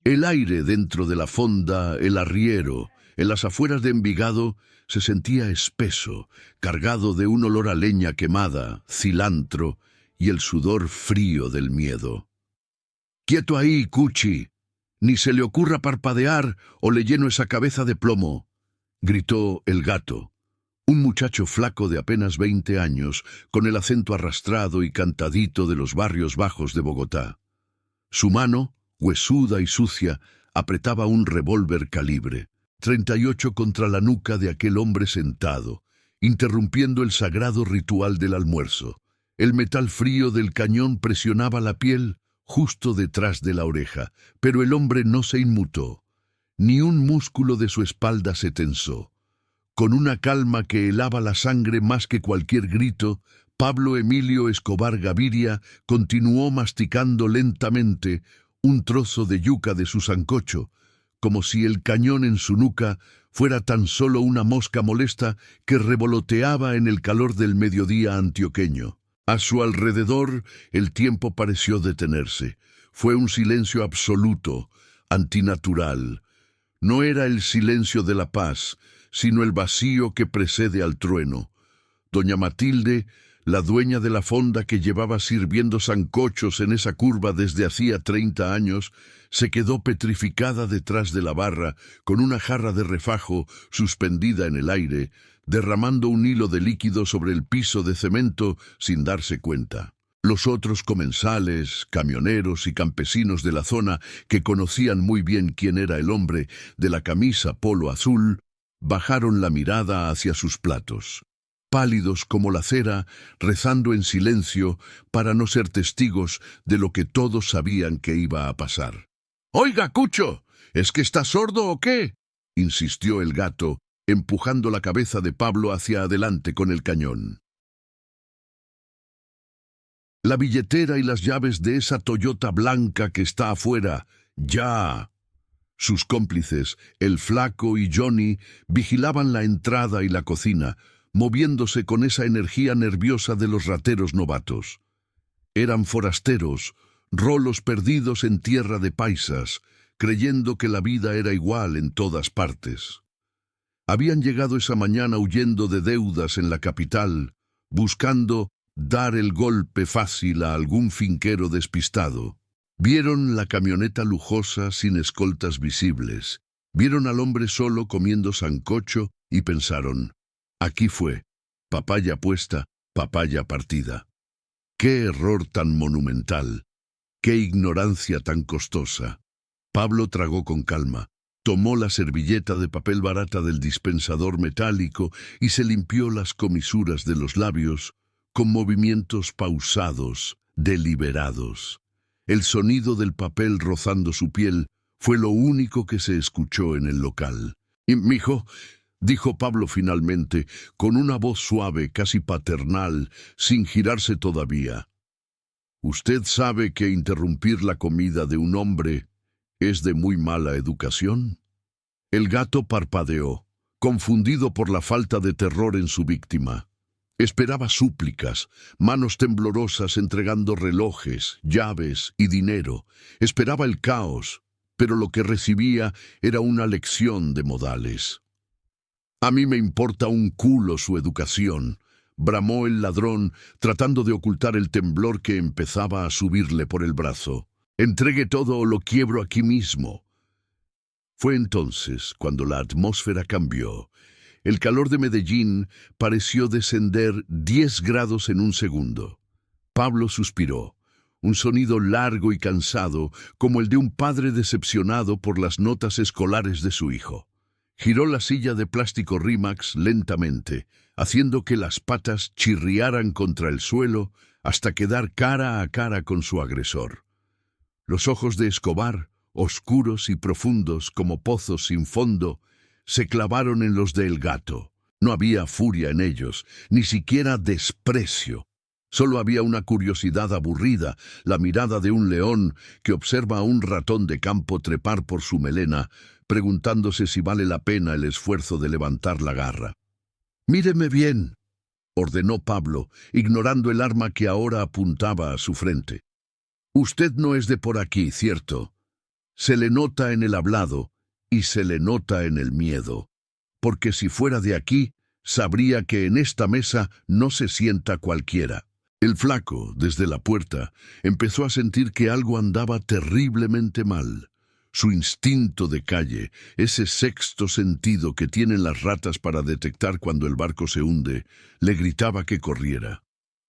El aire dentro de la fonda, el arriero, en las afueras de Envigado, se sentía espeso, cargado de un olor a leña quemada, cilantro y el sudor frío del miedo. «¡Quieto ahí, Cuchi! Ni se le ocurra parpadear o le lleno esa cabeza de plomo», gritó el gato, un muchacho flaco de apenas 20 años, con el acento arrastrado y cantadito de los barrios bajos de Bogotá. Su mano, huesuda y sucia, apretaba un revólver calibre 38 contra la nuca de aquel hombre sentado, interrumpiendo el sagrado ritual del almuerzo. El metal frío del cañón presionaba la piel justo detrás de la oreja, pero el hombre no se inmutó. Ni un músculo de su espalda se tensó. Con una calma que helaba la sangre más que cualquier grito, Pablo Emilio Escobar Gaviria continuó masticando lentamente un trozo de yuca de su sancocho, como si el cañón en su nuca fuera tan solo una mosca molesta que revoloteaba en el calor del mediodía antioqueño. A su alrededor el tiempo pareció detenerse. Fue un silencio absoluto, antinatural. No era el silencio de la paz, sino el vacío que precede al trueno. Doña Matilde, la dueña de la fonda que llevaba sirviendo sancochos en esa curva desde hacía 30 años, se quedó petrificada detrás de la barra, con una jarra de refajo suspendida en el aire, derramando un hilo de líquido sobre el piso de cemento sin darse cuenta. Los otros comensales, camioneros y campesinos de la zona, que conocían muy bien quién era el hombre de la camisa polo azul, bajaron la mirada hacia sus platos, pálidos como la cera, rezando en silencio para no ser testigos de lo que todos sabían que iba a pasar. «Oiga, Cucho, ¿es que está sordo o qué?», insistió el gato, empujando la cabeza de Pablo hacia adelante con el cañón. «La billetera y las llaves de esa Toyota blanca que está afuera, ya». Sus cómplices, el flaco y Johnny, vigilaban la entrada y la cocina, moviéndose con esa energía nerviosa de los rateros novatos. Eran forasteros, rolos perdidos en tierra de paisas, creyendo que la vida era igual en todas partes. Habían llegado esa mañana huyendo de deudas en la capital, buscando dar el golpe fácil a algún finquero despistado. Vieron la camioneta lujosa sin escoltas visibles, vieron al hombre solo comiendo sancocho y pensaron: aquí fue, papaya puesta, papaya partida. ¡Qué error tan monumental! ¡Qué ignorancia tan costosa! Pablo tragó con calma, tomó la servilleta de papel barata del dispensador metálico y se limpió las comisuras de los labios con movimientos pausados, deliberados. El sonido del papel rozando su piel fue lo único que se escuchó en el local. «Y, mijo», dijo Pablo finalmente, con una voz suave, casi paternal, sin girarse todavía. «¿Usted sabe que interrumpir la comida de un hombre es de muy mala educación?» El gato parpadeó, confundido por la falta de terror en su víctima. Esperaba súplicas, manos temblorosas entregando relojes, llaves y dinero. Esperaba el caos, pero lo que recibía era una lección de modales. «A mí me importa un culo su educación», bramó el ladrón, tratando de ocultar el temblor que empezaba a subirle por el brazo. «Entregue todo o lo quiebro aquí mismo». Fue entonces cuando la atmósfera cambió. El calor de Medellín pareció descender 10 grados en un segundo. Pablo suspiró, un sonido largo y cansado, como el de un padre decepcionado por las notas escolares de su hijo. Giró la silla de plástico Rimax lentamente, haciendo que las patas chirriaran contra el suelo hasta quedar cara a cara con su agresor. Los ojos de Escobar, oscuros y profundos como pozos sin fondo, se clavaron en los del gato. No había furia en ellos, ni siquiera desprecio. Solo había una curiosidad aburrida, la mirada de un león que observa a un ratón de campo trepar por su melena, preguntándose si vale la pena el esfuerzo de levantar la garra. «Míreme bien», ordenó Pablo, ignorando el arma que ahora apuntaba a su frente. «Usted no es de por aquí, ¿cierto?» Se le nota en el hablado y se le nota en el miedo, porque si fuera de aquí, sabría que en esta mesa no se sienta cualquiera. El flaco, desde la puerta, empezó a sentir que algo andaba terriblemente mal. Su instinto de calle, ese sexto sentido que tienen las ratas para detectar cuando el barco se hunde, le gritaba que corriera.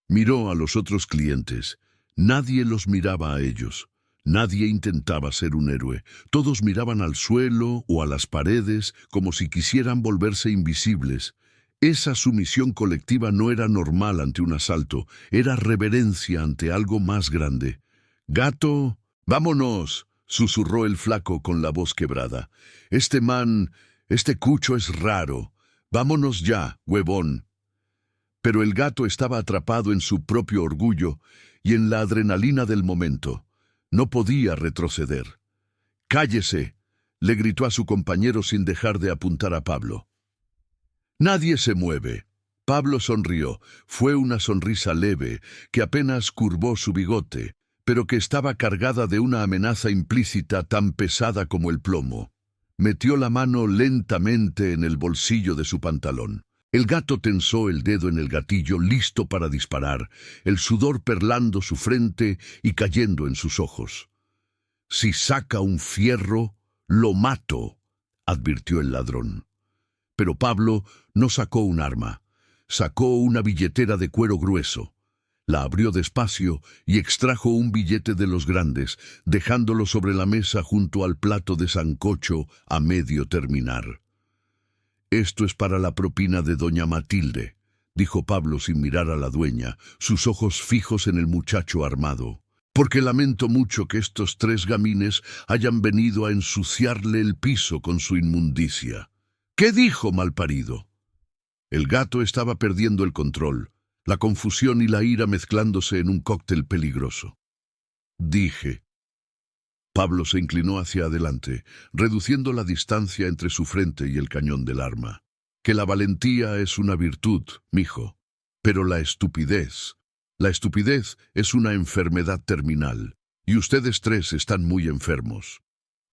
Miró a los otros clientes. Nadie los miraba a ellos. Nadie intentaba ser un héroe. Todos miraban al suelo o a las paredes como si quisieran volverse invisibles. Esa sumisión colectiva no era normal ante un asalto, era reverencia ante algo más grande. «Gato, vámonos», susurró el flaco con la voz quebrada. Este cucho es raro. Vámonos ya, huevón». Pero el gato estaba atrapado en su propio orgullo y en la adrenalina del momento. No podía retroceder. «Cállese», le gritó a su compañero sin dejar de apuntar a Pablo. «Nadie se mueve». Pablo sonrió. Fue una sonrisa leve, que apenas curvó su bigote, pero que estaba cargada de una amenaza implícita tan pesada como el plomo. Metió la mano lentamente en el bolsillo de su pantalón. El gato tensó el dedo en el gatillo, listo para disparar, el sudor perlando su frente y cayendo en sus ojos. «Si saca un fierro, lo mato», advirtió el ladrón. Pero Pablo no sacó un arma. Sacó una billetera de cuero grueso. La abrió despacio y extrajo un billete de los grandes, dejándolo sobre la mesa junto al plato de sancocho a medio terminar. «Esto es para la propina de doña Matilde», dijo Pablo sin mirar a la dueña, sus ojos fijos en el muchacho armado. «Porque lamento mucho que estos 3 gamines hayan venido a ensuciarle el piso con su inmundicia». «¿Qué dijo, malparido?» El gato estaba perdiendo el control, la confusión y la ira mezclándose en un cóctel peligroso. «Dije». Pablo se inclinó hacia adelante, reduciendo la distancia entre su frente y el cañón del arma. «Que la valentía es una virtud, mijo, pero la estupidez es una enfermedad terminal, y ustedes 3 están muy enfermos.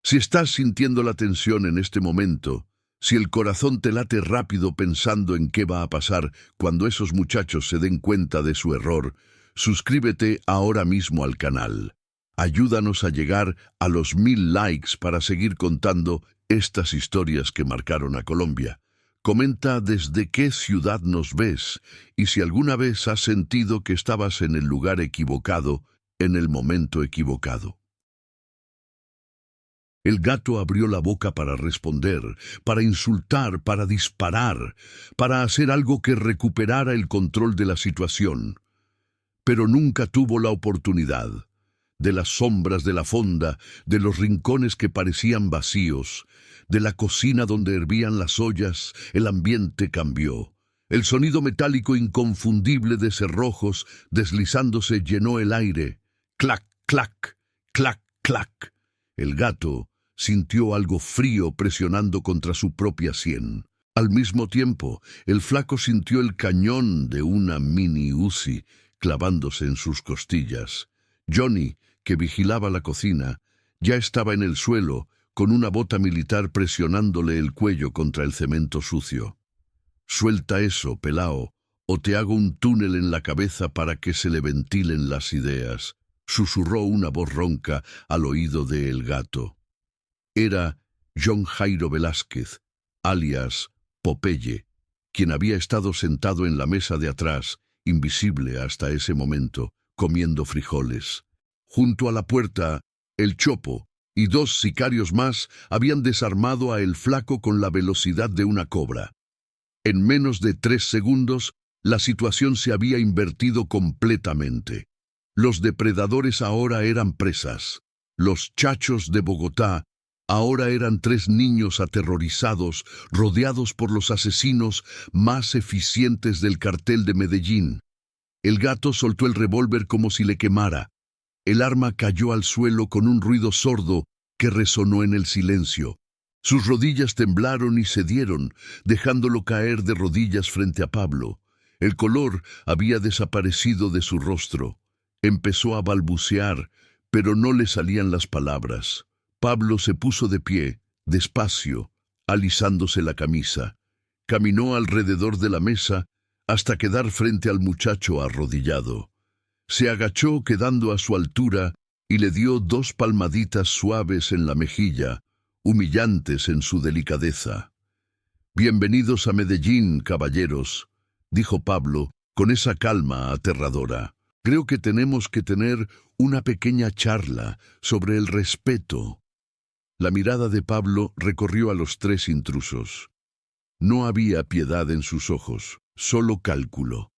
Si estás sintiendo la tensión en este momento, si el corazón te late rápido pensando en qué va a pasar cuando esos muchachos se den cuenta de su error, suscríbete ahora mismo al canal. Ayúdanos a llegar a los 1000 likes para seguir contando estas historias que marcaron a Colombia. Comenta desde qué ciudad nos ves y si alguna vez has sentido que estabas en el lugar equivocado, en el momento equivocado. El gato abrió la boca para responder, para insultar, para disparar, para hacer algo que recuperara el control de la situación. Pero nunca tuvo la oportunidad. De las sombras de la fonda, de los rincones que parecían vacíos, de la cocina donde hervían las ollas, el ambiente cambió. El sonido metálico inconfundible de cerrojos deslizándose llenó el aire. Clac, clac, clac, clac. El gato sintió algo frío presionando contra su propia sien. Al mismo tiempo, el flaco sintió el cañón de una mini Uzi clavándose en sus costillas. Johnny, que vigilaba la cocina, ya estaba en el suelo, con una bota militar presionándole el cuello contra el cemento sucio. «Suelta eso, pelao, o te hago un túnel en la cabeza para que se le ventilen las ideas», susurró una voz ronca al oído de El Gato. Era John Jairo Velázquez, alias Popeye, quien había estado sentado en la mesa de atrás, invisible hasta ese momento, comiendo frijoles. Junto a la puerta, el Chopo y 2 sicarios más habían desarmado a El Flaco con la velocidad de una cobra. En menos de 3 segundos, la situación se había invertido completamente. Los depredadores ahora eran presas. Los chachos de Bogotá ahora eran 3 niños aterrorizados, rodeados por los asesinos más eficientes del cartel de Medellín. El gato soltó el revólver como si le quemara. El arma cayó al suelo con un ruido sordo que resonó en el silencio. Sus rodillas temblaron y cedieron, dejándolo caer de rodillas frente a Pablo. El color había desaparecido de su rostro. Empezó a balbucear, pero no le salían las palabras. Pablo se puso de pie, despacio, alisándose la camisa. Caminó alrededor de la mesa hasta quedar frente al muchacho arrodillado. Se agachó quedando a su altura y le dio 2 palmaditas suaves en la mejilla, humillantes en su delicadeza. «Bienvenidos a Medellín, caballeros», dijo Pablo con esa calma aterradora. «Creo que tenemos que tener una pequeña charla sobre el respeto». La mirada de Pablo recorrió a los 3 intrusos. No había piedad en sus ojos, solo cálculo.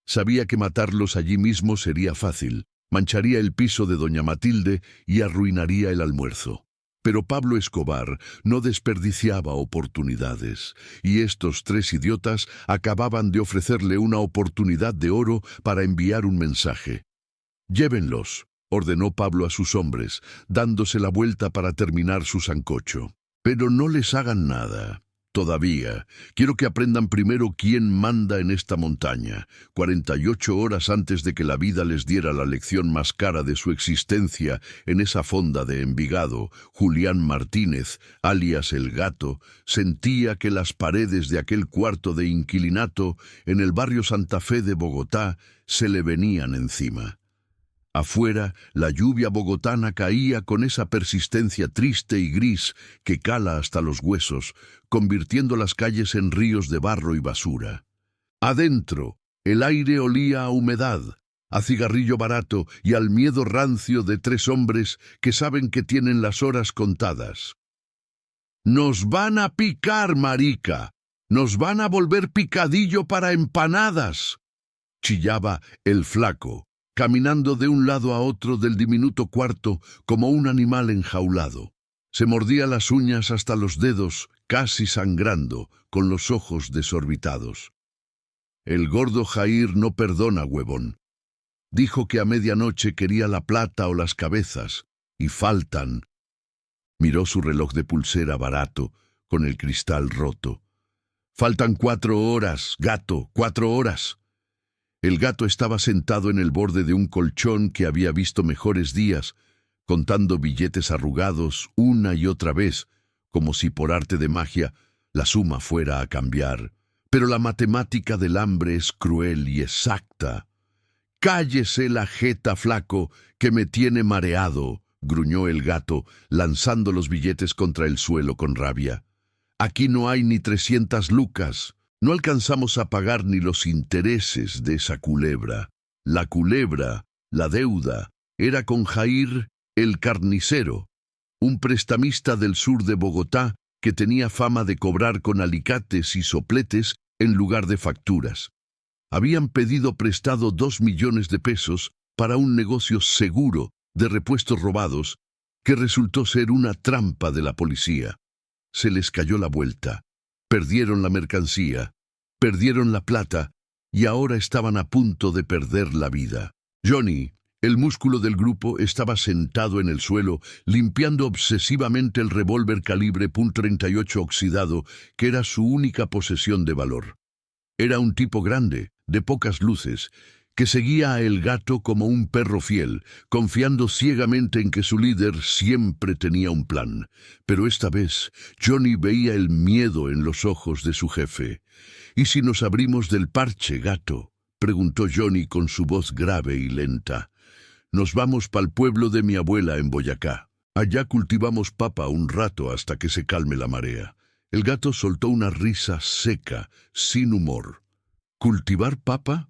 Sabía que matarlos allí mismo sería fácil, mancharía el piso de doña Matilde y arruinaría el almuerzo. Pero Pablo Escobar no desperdiciaba oportunidades, y estos 3 idiotas acababan de ofrecerle una oportunidad de oro para enviar un mensaje. «Llévenlos», ordenó Pablo a sus hombres, dándose la vuelta para terminar su sancocho. «Pero no les hagan nada. Todavía, quiero que aprendan primero quién manda en esta montaña. 48 horas antes de que la vida les diera la lección más cara de su existencia en esa fonda de Envigado, Julián Martínez, alias El Gato, sentía que las paredes de aquel cuarto de inquilinato en el barrio Santa Fe de Bogotá se le venían encima. Afuera, la lluvia bogotana caía con esa persistencia triste y gris que cala hasta los huesos, convirtiendo las calles en ríos de barro y basura. Adentro, el aire olía a humedad, a cigarrillo barato y al miedo rancio de 3 hombres que saben que tienen las horas contadas. «Nos van a picar, marica. Nos van a volver picadillo para empanadas», chillaba el flaco, caminando de un lado a otro del diminuto cuarto como un animal enjaulado. Se mordía las uñas hasta los dedos, casi sangrando, con los ojos desorbitados. «El gordo Jair no perdona, huevón. Dijo que a medianoche quería la plata o las cabezas, y faltan». Miró su reloj de pulsera barato, con el cristal roto. «Faltan 4 horas, gato, 4 horas». El gato estaba sentado en el borde de un colchón que había visto mejores días, contando billetes arrugados una y otra vez, como si por arte de magia la suma fuera a cambiar. Pero la matemática del hambre es cruel y exacta. «Cállese la jeta, flaco, que me tiene mareado», gruñó el gato, lanzando los billetes contra el suelo con rabia. «Aquí no hay ni 300 lucas. No alcanzamos a pagar ni los intereses de esa culebra. La culebra, la deuda, era con Jair el carnicero, un prestamista del sur de Bogotá que tenía fama de cobrar con alicates y sopletes en lugar de facturas. Habían pedido prestado 2 millones de pesos para un negocio seguro de repuestos robados que resultó ser una trampa de la policía. Se les cayó la vuelta. Perdieron la mercancía, perdieron la plata y ahora estaban a punto de perder la vida. Johnny, el músculo del grupo, estaba sentado en el suelo limpiando obsesivamente el revólver calibre .38 oxidado que era su única posesión de valor. Era un tipo grande, de pocas luces, que seguía a El Gato como un perro fiel, confiando ciegamente en que su líder siempre tenía un plan. Pero esta vez, Johnny veía el miedo en los ojos de su jefe. «¿Y si nos abrimos del parche, Gato?», preguntó Johnny con su voz grave y lenta. «Nos vamos pa'l pueblo de mi abuela en Boyacá. Allá cultivamos papa un rato hasta que se calme la marea». El Gato soltó una risa seca, sin humor. «¿Cultivar papa?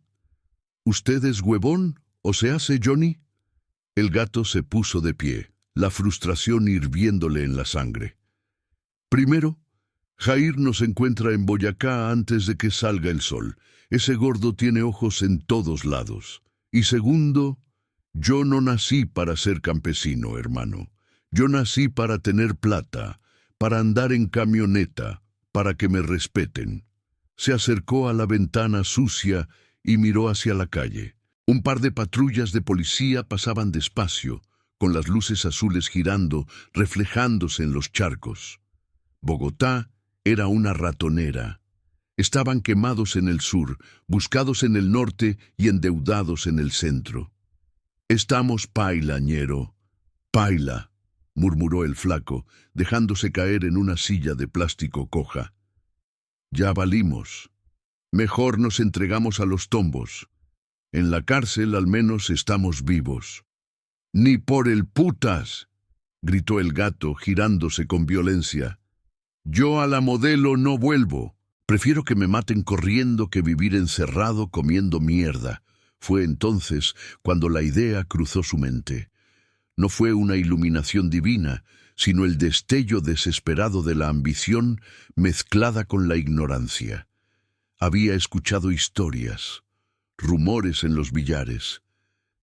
¿Usted es huevón o se hace, Johnny?» El Gato se puso de pie, la frustración hirviéndole en la sangre. «Primero, Jair nos encuentra en Boyacá antes de que salga el sol. Ese gordo tiene ojos en todos lados. Y segundo, yo no nací para ser campesino, hermano. Yo nací para tener plata, para andar en camioneta, para que me respeten». Se acercó a la ventana sucia y miró hacia la calle. Un par de patrullas de policía pasaban despacio, con las luces azules girando, reflejándose en los charcos. Bogotá era una ratonera. Estaban quemados en el sur, buscados en el norte y endeudados en el centro. «Estamos paila, ñero, paila». murmuró el flaco, dejándose caer en una silla de plástico coja. Ya valimos. Mejor nos entregamos a los tombos. En la cárcel al menos estamos vivos. ¡Ni por el putas!, gritó el gato, girándose con violencia. Yo a la modelo no vuelvo. Prefiero que me maten corriendo que vivir encerrado comiendo mierda. Fue entonces cuando la idea cruzó su mente. No fue una iluminación divina, sino el destello desesperado de la ambición mezclada con la ignorancia. Había escuchado historias, rumores en los billares.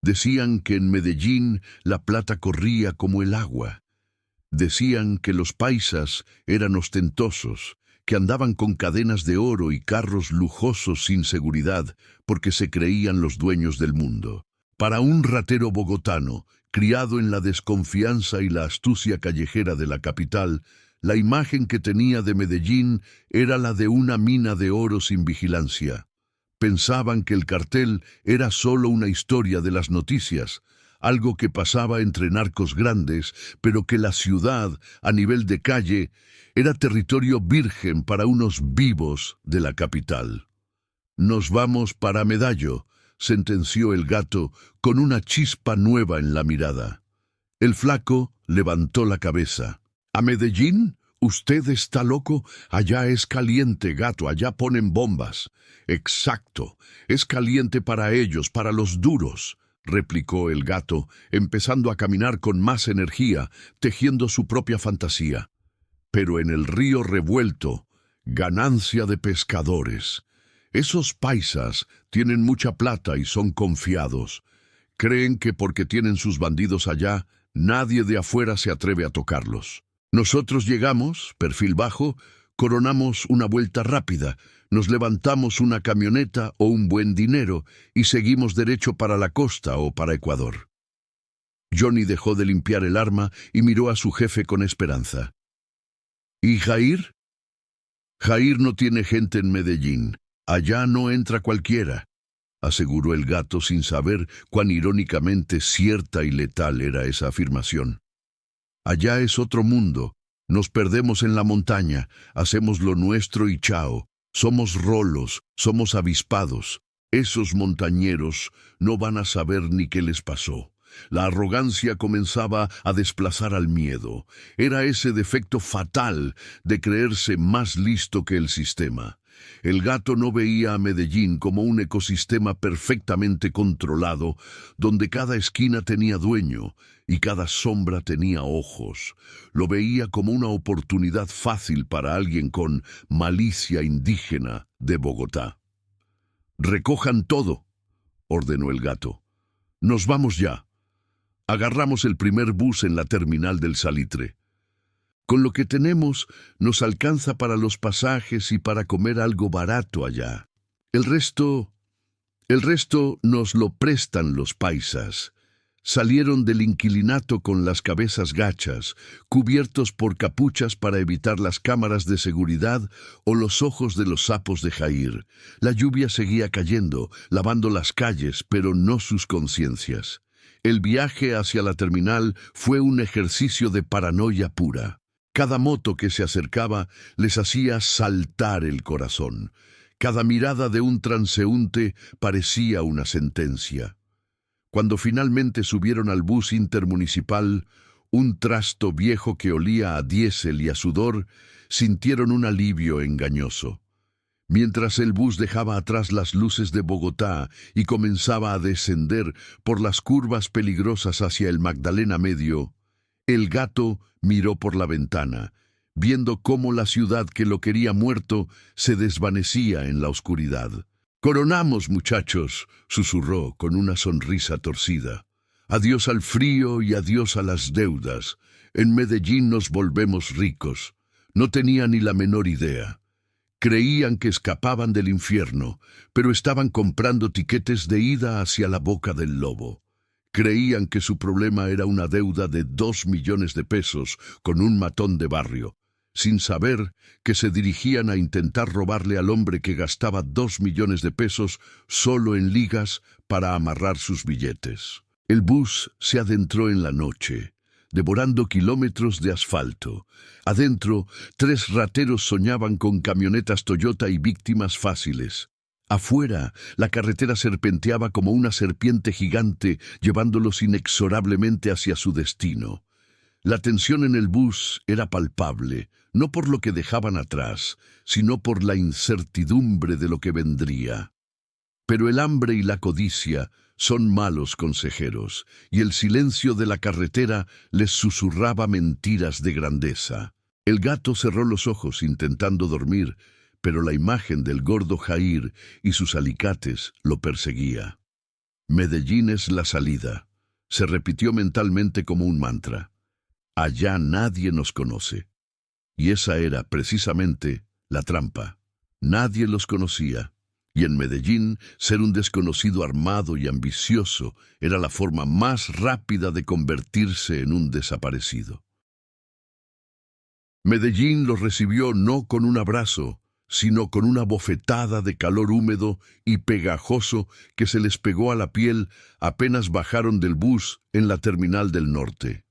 Decían que en Medellín la plata corría como el agua. Decían que los paisas eran ostentosos, que andaban con cadenas de oro y carros lujosos sin seguridad porque se creían los dueños del mundo. Para un ratero bogotano, criado en la desconfianza y la astucia callejera de la capital, la imagen que tenía de Medellín era la de una mina de oro sin vigilancia. Pensaban que el cartel era solo una historia de las noticias, algo que pasaba entre narcos grandes, pero que la ciudad, a nivel de calle, era territorio virgen para unos vivos de la capital. «Nos vamos para Medallo», sentenció el gato con una chispa nueva en la mirada. El flaco levantó la cabeza. «¿A Medellín? Usted está loco. Allá es caliente, gato, allá ponen bombas». «Exacto, es caliente para ellos, para los duros», replicó el gato, empezando a caminar con más energía, tejiendo su propia fantasía. «Pero en el río revuelto, ganancia de pescadores. Esos paisas tienen mucha plata y son confiados. Creen que porque tienen sus bandidos allá, nadie de afuera se atreve a tocarlos. Nosotros llegamos, perfil bajo, coronamos una vuelta rápida, nos levantamos una camioneta o un buen dinero y seguimos derecho para la costa o para Ecuador». Johnny dejó de limpiar el arma y miró a su jefe con esperanza. «¿Y Jair?» «Jair no tiene gente en Medellín. Allá no entra cualquiera», aseguró el gato sin saber cuán irónicamente cierta y letal era esa afirmación. «Allá es otro mundo. Nos perdemos en la montaña, hacemos lo nuestro y chao. Somos rolos, somos avispados. Esos montañeros no van a saber ni qué les pasó». La arrogancia comenzaba a desplazar al miedo. Era ese defecto fatal de creerse más listo que el sistema. El gato no veía a Medellín como un ecosistema perfectamente controlado, donde cada esquina tenía dueño y cada sombra tenía ojos. Lo veía como una oportunidad fácil para alguien con malicia indígena de Bogotá. «Recojan todo», ordenó el gato. «Nos vamos ya». Agarramos el primer bus en la terminal del Salitre. Con lo que tenemos, nos alcanza para los pasajes y para comer algo barato allá. El resto nos lo prestan los paisas. Salieron del inquilinato con las cabezas gachas, cubiertos por capuchas para evitar las cámaras de seguridad o los ojos de los sapos de Jair. La lluvia seguía cayendo, lavando las calles, pero no sus conciencias. El viaje hacia la terminal fue un ejercicio de paranoia pura. Cada moto que se acercaba les hacía saltar el corazón. Cada mirada de un transeúnte parecía una sentencia. Cuando finalmente subieron al bus intermunicipal, un trasto viejo que olía a diésel y a sudor, sintieron un alivio engañoso. Mientras el bus dejaba atrás las luces de Bogotá y comenzaba a descender por las curvas peligrosas hacia el Magdalena Medio, el gato miró por la ventana, viendo cómo la ciudad que lo quería muerto se desvanecía en la oscuridad. «Coronamos, muchachos», susurró con una sonrisa torcida. «Adiós al frío y adiós a las deudas. En Medellín nos volvemos ricos». No tenía ni la menor idea. Creían que escapaban del infierno, pero estaban comprando tiquetes de ida hacia la boca del lobo. Creían que su problema era una deuda de 2 millones de pesos con un matón de barrio, sin saber que se dirigían a intentar robarle al hombre que gastaba 2 millones de pesos solo en ligas para amarrar sus billetes. El bus se adentró en la noche. devorando kilómetros de asfalto. Adentro, 3 rateros soñaban con camionetas Toyota y víctimas fáciles. Afuera, la carretera serpenteaba como una serpiente gigante, llevándolos inexorablemente hacia su destino. La tensión en el bus era palpable, no por lo que dejaban atrás, sino por la incertidumbre de lo que vendría. Pero el hambre y la codicia son malos consejeros, y el silencio de la carretera les susurraba mentiras de grandeza. El gato cerró los ojos intentando dormir, pero la imagen del gordo Jair y sus alicates lo perseguía. Medellín es la salida, se repitió mentalmente como un mantra. Allá nadie nos conoce. Y esa era, precisamente, la trampa. Nadie los conocía. Y en Medellín, ser un desconocido armado y ambicioso era la forma más rápida de convertirse en un desaparecido. Medellín los recibió no con un abrazo, sino con una bofetada de calor húmedo y pegajoso que se les pegó a la piel apenas bajaron del bus en la terminal del norte.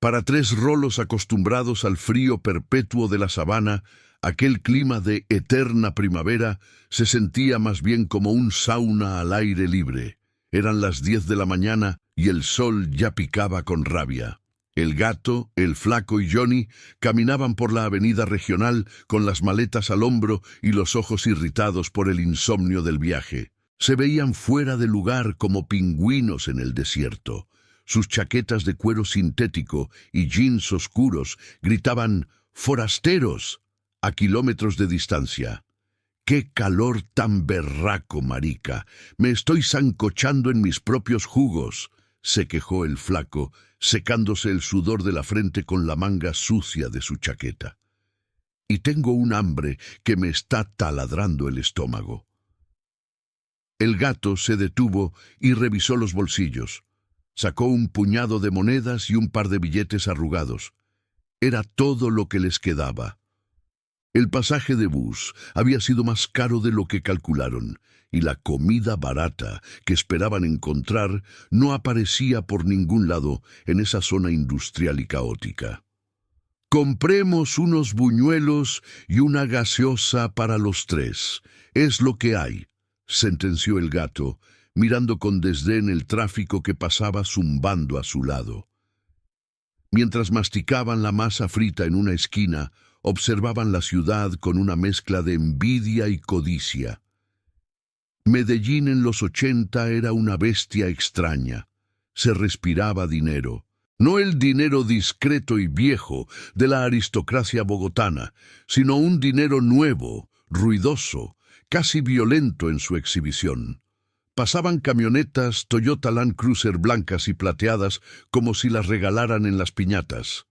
Para 3 rolos acostumbrados al frío perpetuo de la sabana, aquel clima de eterna primavera se sentía más bien como un sauna al aire libre. Eran las 10 de la mañana y el sol ya picaba con rabia. El gato, el flaco y Johnny caminaban por la avenida regional con las maletas al hombro y los ojos irritados por el insomnio del viaje. Se veían fuera de lugar como pingüinos en el desierto. Sus chaquetas de cuero sintético y jeans oscuros gritaban «¡Forasteros!» a kilómetros de distancia. «¡Qué calor tan berraco, marica! Me estoy sancochando en mis propios jugos», se quejó el flaco, secándose el sudor de la frente con la manga sucia de su chaqueta. «Y tengo un hambre que me está taladrando el estómago». El gato se detuvo y revisó los bolsillos. Sacó un puñado de monedas y un par de billetes arrugados. Era todo lo que les quedaba. El pasaje de bus había sido más caro de lo que calcularon, y la comida barata que esperaban encontrar no aparecía por ningún lado en esa zona industrial y caótica. «Compremos unos buñuelos y una gaseosa para los 3. Es lo que hay», sentenció el gato, mirando con desdén el tráfico que pasaba zumbando a su lado. Mientras masticaban la masa frita en una esquina, observaban la ciudad con una mezcla de envidia y codicia. Medellín en los 80 era una bestia extraña. Se respiraba dinero. No el dinero discreto y viejo de la aristocracia bogotana, sino un dinero nuevo, ruidoso, casi violento en su exhibición. Pasaban camionetas Toyota Land Cruiser blancas y plateadas como si las regalaran en las piñatas.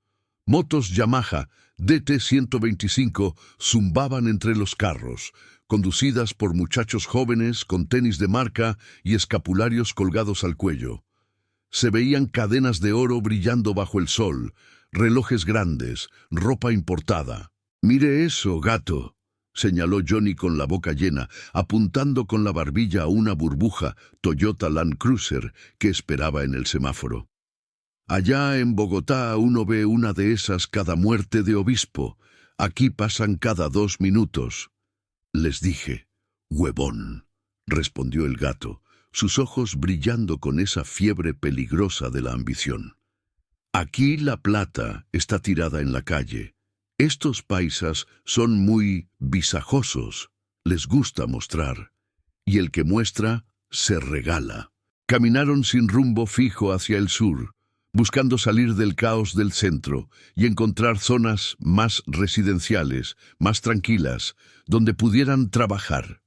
Motos Yamaha DT-125 zumbaban entre los carros, conducidas por muchachos jóvenes con tenis de marca y escapularios colgados al cuello. Se veían cadenas de oro brillando bajo el sol, relojes grandes, ropa importada. «Mire eso, gato», señaló Johnny con la boca llena, apuntando con la barbilla a una burbuja Toyota Land Cruiser que esperaba en el semáforo. «Allá en Bogotá uno ve una de esas cada muerte de obispo. Aquí pasan cada 2 minutos». Les dije. «Huevón», respondió el gato, sus ojos brillando con esa fiebre peligrosa de la ambición. «Aquí la plata está tirada en la calle. Estos paisas son muy visajosos, les gusta mostrar, y el que muestra se regala». Caminaron sin rumbo fijo hacia el sur, buscando salir del caos del centro y encontrar zonas más residenciales, más tranquilas, donde pudieran trabajar.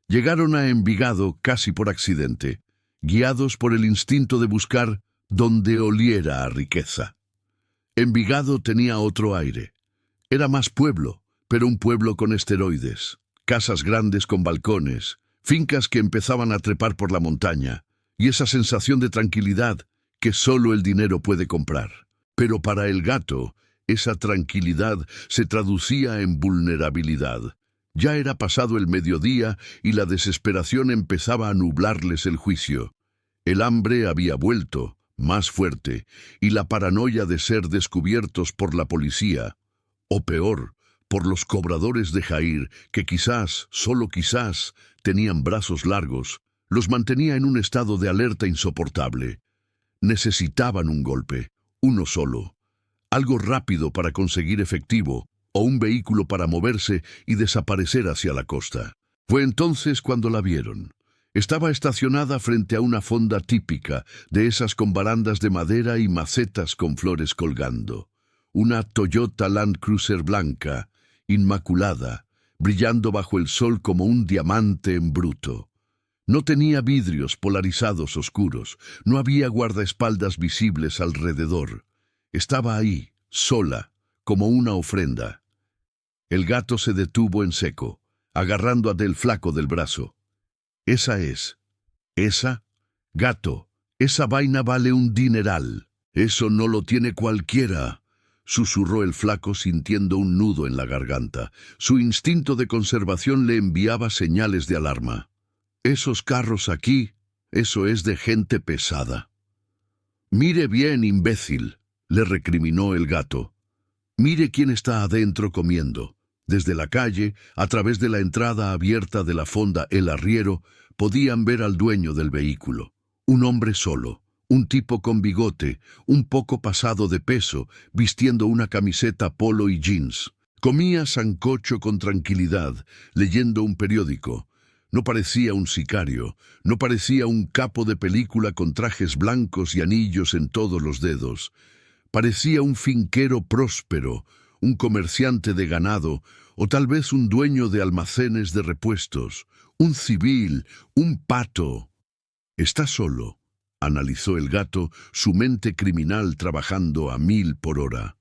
Llegaron a Envigado casi por accidente, guiados por el instinto de buscar donde oliera a riqueza. Envigado tenía otro aire. Era más pueblo, pero un pueblo con esteroides, casas grandes con balcones, fincas que empezaban a trepar por la montaña, y esa sensación de tranquilidad que solo el dinero puede comprar. Pero para el gato, esa tranquilidad se traducía en vulnerabilidad. Ya era pasado el mediodía y la desesperación empezaba a nublarles el juicio. El hambre había vuelto, más fuerte, y la paranoia de ser descubiertos por la policía, o peor, por los cobradores de Jair, que quizás, solo quizás, tenían brazos largos, los mantenía en un estado de alerta insoportable. Necesitaban un golpe, uno solo, algo rápido para conseguir efectivo, o un vehículo para moverse y desaparecer hacia la costa. Fue entonces cuando la vieron. Estaba estacionada frente a una fonda típica, de esas con barandas de madera y macetas con flores colgando. Una Toyota Land Cruiser blanca, inmaculada, brillando bajo el sol como un diamante en bruto. No tenía vidrios polarizados oscuros, no había guardaespaldas visibles alrededor. Estaba ahí, sola, como una ofrenda. El gato se detuvo en seco, agarrando a Del Flaco del brazo. «Esa es. Esa, gato, esa vaina vale un dineral. Eso no lo tiene cualquiera», susurró el Flaco sintiendo un nudo en la garganta. Su instinto de conservación le enviaba señales de alarma. «Esos carros aquí, eso es de gente pesada». «Mire bien, imbécil», le recriminó el gato. «Mire quién está adentro comiendo». Desde la calle, a través de la entrada abierta de la fonda El Arriero, podían ver al dueño del vehículo. Un hombre solo, un tipo con bigote, un poco pasado de peso, vistiendo una camiseta polo y jeans. Comía sancocho con tranquilidad, leyendo un periódico. No parecía un sicario, no parecía un capo de película con trajes blancos y anillos en todos los dedos. Parecía un finquero próspero, un comerciante de ganado, o tal vez un dueño de almacenes de repuestos, un civil, un pato. «Está solo», analizó el gato, su mente criminal trabajando a 1000 por hora.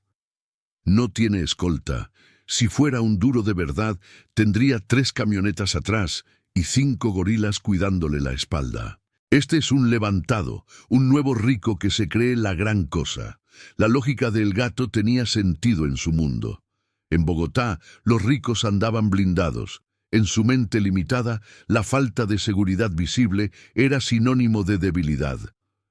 «No tiene escolta. Si fuera un duro de verdad, tendría 3 camionetas atrás y 5 gorilas cuidándole la espalda. Este es un levantado, un nuevo rico que se cree la gran cosa». La lógica del gato tenía sentido en su mundo. En Bogotá, los ricos andaban blindados. En su mente limitada, la falta de seguridad visible era sinónimo de debilidad.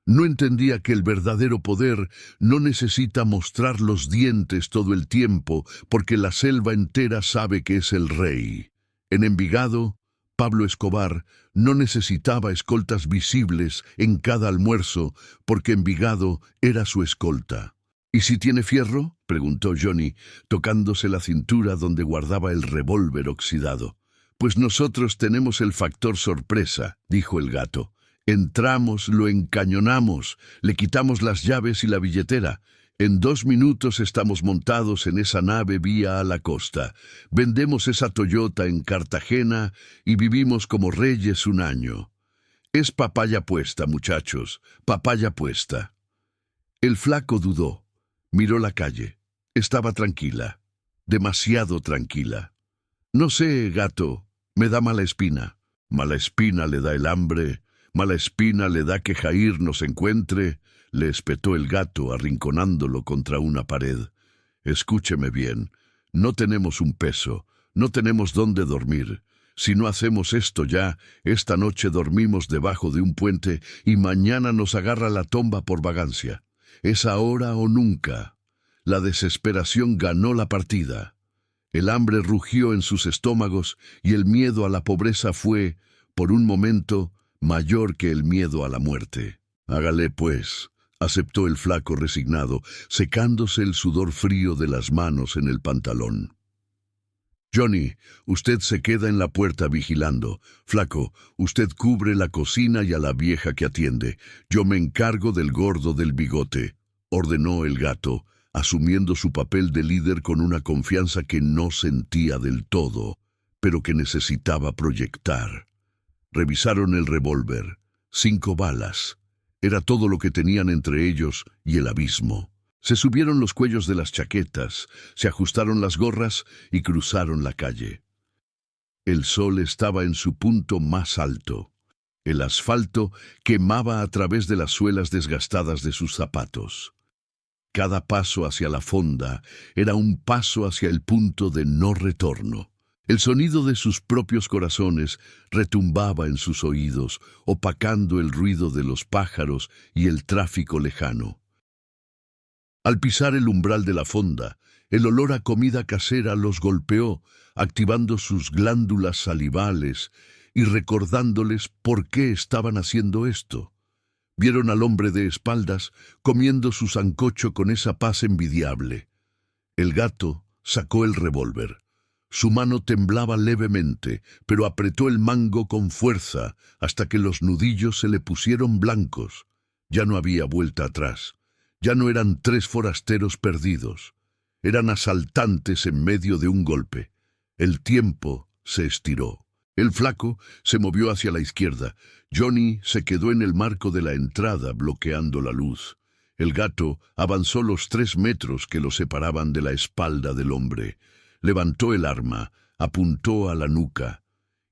No entendía que el verdadero poder no necesita mostrar los dientes todo el tiempo, porque la selva entera sabe que es el rey. En Envigado, Pablo Escobar no necesitaba escoltas visibles en cada almuerzo, porque Envigado era su escolta. «¿Y si tiene fierro?», preguntó Johnny, tocándose la cintura donde guardaba el revólver oxidado. «Pues nosotros tenemos el factor sorpresa», dijo el gato. «Entramos, lo encañonamos, le quitamos las llaves y la billetera. En 2 minutos estamos montados en esa nave vía a la costa. Vendemos esa Toyota en Cartagena y vivimos como reyes un año. Es papaya puesta, muchachos, papaya puesta». El Flaco dudó. Miró la calle. Estaba tranquila. Demasiado tranquila. «No sé, gato, me da mala espina». «Mala espina le da el hambre, mala espina le da que Jair nos encuentre», le espetó el gato arrinconándolo contra una pared. «Escúcheme bien, no tenemos un peso, no tenemos dónde dormir. Si no hacemos esto ya, esta noche dormimos debajo de un puente y mañana nos agarra la tomba por vagancia. Es ahora o nunca». La desesperación ganó la partida. El hambre rugió en sus estómagos y el miedo a la pobreza fue, por un momento, mayor que el miedo a la muerte. «Hágale pues», aceptó el Flaco resignado, secándose el sudor frío de las manos en el pantalón. «Johnny, usted se queda en la puerta vigilando. Flaco, usted cubre la cocina y a la vieja que atiende. Yo me encargo del gordo del bigote», ordenó el gato, asumiendo su papel de líder con una confianza que no sentía del todo, pero que necesitaba proyectar. Revisaron el revólver. 5 balas. Era todo lo que tenían entre ellos y el abismo. Se subieron los cuellos de las chaquetas, se ajustaron las gorras y cruzaron la calle. El sol estaba en su punto más alto. El asfalto quemaba a través de las suelas desgastadas de sus zapatos. Cada paso hacia la fonda era un paso hacia el punto de no retorno. El sonido de sus propios corazones retumbaba en sus oídos, opacando el ruido de los pájaros y el tráfico lejano. Al pisar el umbral de la fonda, el olor a comida casera los golpeó, activando sus glándulas salivales y recordándoles por qué estaban haciendo esto. Vieron al hombre de espaldas comiendo su sancocho con esa paz envidiable. El gato sacó el revólver. Su mano temblaba levemente, pero apretó el mango con fuerza hasta que los nudillos se le pusieron blancos. Ya no había vuelta atrás. Ya no eran 3 forasteros perdidos. Eran asaltantes en medio de un golpe. El tiempo se estiró. El flaco se movió hacia la izquierda. Johnny se quedó en el marco de la entrada, bloqueando la luz. El gato avanzó los 3 metros que lo separaban de la espalda del hombre. Levantó el arma, apuntó a la nuca.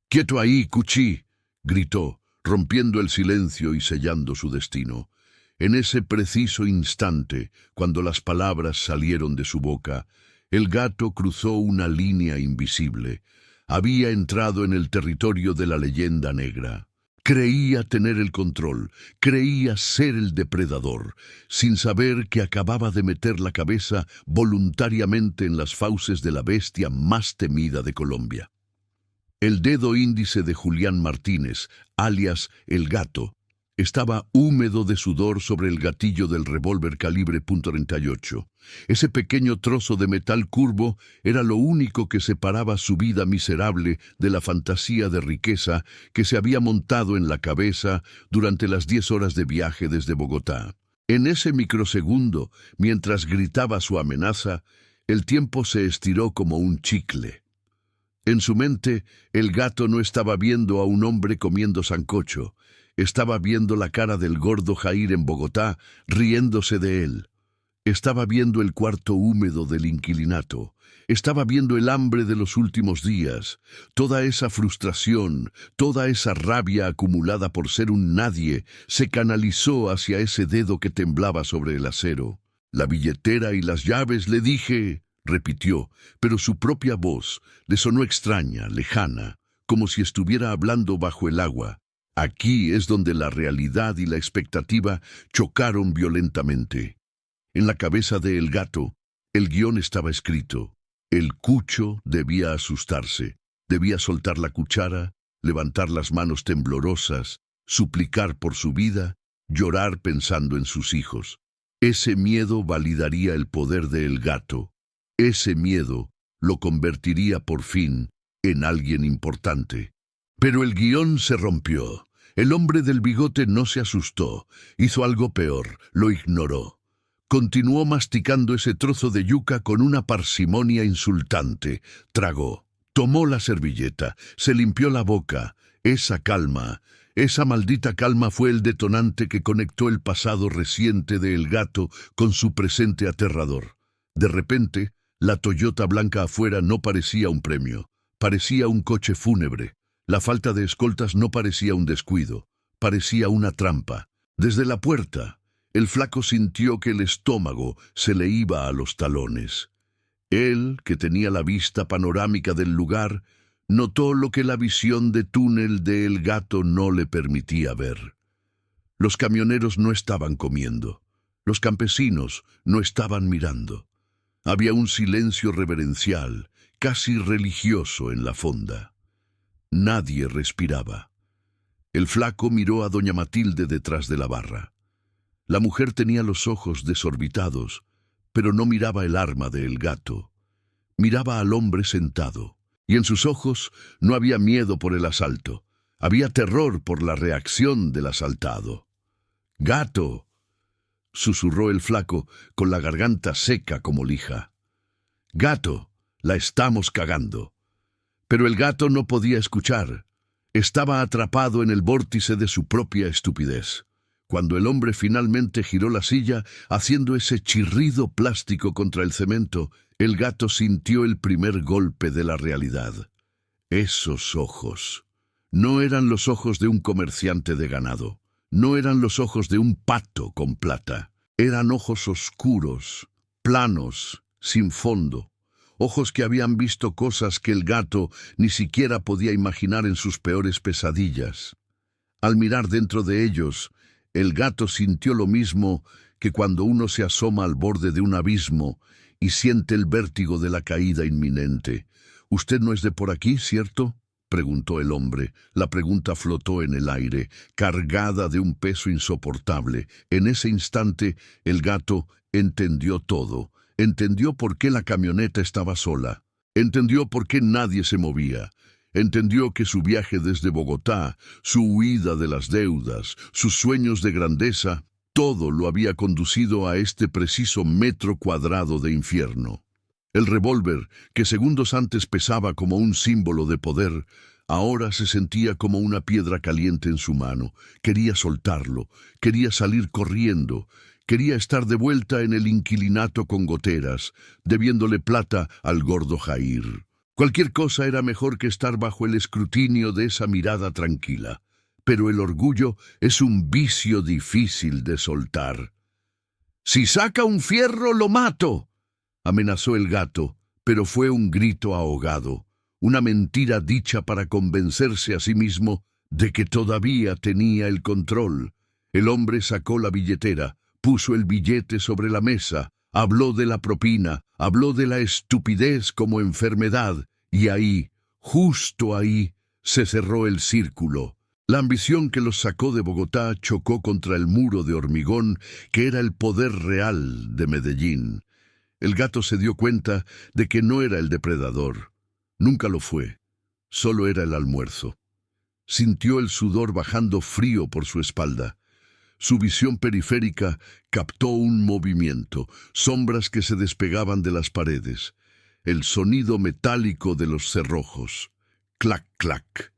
«¡Quieto ahí, cuchí!», gritó, rompiendo el silencio y sellando su destino. En ese preciso instante, cuando las palabras salieron de su boca, el gato cruzó una línea invisible. Había entrado en el territorio de la leyenda negra. Creía tener el control, creía ser el depredador, sin saber que acababa de meter la cabeza voluntariamente en las fauces de la bestia más temida de Colombia. El dedo índice de Julián Martínez, alias El Gato, estaba húmedo de sudor sobre el gatillo del revólver calibre .38. Ese pequeño trozo de metal curvo era lo único que separaba su vida miserable de la fantasía de riqueza que se había montado en la cabeza durante las 10 horas de viaje desde Bogotá. En ese microsegundo, mientras gritaba su amenaza, el tiempo se estiró como un chicle. En su mente, el gato no estaba viendo a un hombre comiendo sancocho. Estaba viendo la cara del gordo Jair en Bogotá, riéndose de él. Estaba viendo el cuarto húmedo del inquilinato. Estaba viendo el hambre de los últimos días. Toda esa frustración, toda esa rabia acumulada por ser un nadie, se canalizó hacia ese dedo que temblaba sobre el acero. «La billetera y las llaves, le dije», repitió, pero su propia voz le sonó extraña, lejana, como si estuviera hablando bajo el agua. Aquí es donde la realidad y la expectativa chocaron violentamente. En la cabeza de El Gato, el guión estaba escrito. El cucho debía asustarse, debía soltar la cuchara, levantar las manos temblorosas, suplicar por su vida, llorar pensando en sus hijos. Ese miedo validaría el poder de El Gato. Ese miedo lo convertiría por fin en alguien importante. Pero el guión se rompió. El hombre del bigote no se asustó, hizo algo peor, lo ignoró. Continuó masticando ese trozo de yuca con una parsimonia insultante. Tragó, tomó la servilleta, se limpió la boca. Esa calma, esa maldita calma fue el detonante que conectó el pasado reciente de El Gato con su presente aterrador. De repente, la Toyota blanca afuera no parecía un premio, parecía un coche fúnebre. La falta de escoltas no parecía un descuido, parecía una trampa. Desde la puerta, el flaco sintió que el estómago se le iba a los talones. Él, que tenía la vista panorámica del lugar, notó lo que la visión de túnel de El Gato no le permitía ver. Los camioneros no estaban comiendo. Los campesinos no estaban mirando. Había un silencio reverencial, casi religioso en la fonda. Nadie respiraba. El flaco miró a doña Matilde detrás de la barra. La mujer tenía los ojos desorbitados, pero no miraba el arma de El Gato. Miraba al hombre sentado, y en sus ojos no había miedo por el asalto. Había terror por la reacción del asaltado. «¡Gato!», susurró el flaco con la garganta seca como lija. «¡Gato! La estamos cagando». Pero el gato no podía escuchar. Estaba atrapado en el vórtice de su propia estupidez. Cuando el hombre finalmente giró la silla, haciendo ese chirrido plástico contra el cemento, el gato sintió el primer golpe de la realidad. Esos ojos. No eran los ojos de un comerciante de ganado. No eran los ojos de un pato con plata. Eran ojos oscuros, planos, sin fondo. ojos que habían visto cosas que el gato ni siquiera podía imaginar en sus peores pesadillas. Al mirar dentro de ellos, el gato sintió lo mismo que cuando uno se asoma al borde de un abismo y siente el vértigo de la caída inminente. «¿Usted no es de por aquí, cierto?», preguntó el hombre. La pregunta flotó en el aire, cargada de un peso insoportable. En ese instante, el gato entendió todo. Entendió por qué la camioneta estaba sola. Entendió por qué nadie se movía. Entendió que su viaje desde Bogotá, su huida de las deudas, sus sueños de grandeza, todo lo había conducido a este preciso metro cuadrado de infierno. El revólver, que segundos antes pesaba como un símbolo de poder, ahora se sentía como una piedra caliente en su mano. Quería soltarlo, quería salir corriendo, quería estar de vuelta en el inquilinato con goteras, debiéndole plata al gordo Jair. Cualquier cosa era mejor que estar bajo el escrutinio de esa mirada tranquila. Pero el orgullo es un vicio difícil de soltar. «Si saca un fierro, lo mato», amenazó el gato, pero fue un grito ahogado, una mentira dicha para convencerse a sí mismo de que todavía tenía el control. El hombre sacó la billetera, puso el billete sobre la mesa, habló de la propina, habló de la estupidez como enfermedad, y ahí, justo ahí, se cerró el círculo. La ambición que los sacó de Bogotá chocó contra el muro de hormigón que era el poder real de Medellín. El gato se dio cuenta de que no era el depredador. Nunca lo fue. Solo era el almuerzo. Sintió el sudor bajando frío por su espalda. Su visión periférica captó un movimiento, sombras que se despegaban de las paredes, el sonido metálico de los cerrojos. Clac, clac.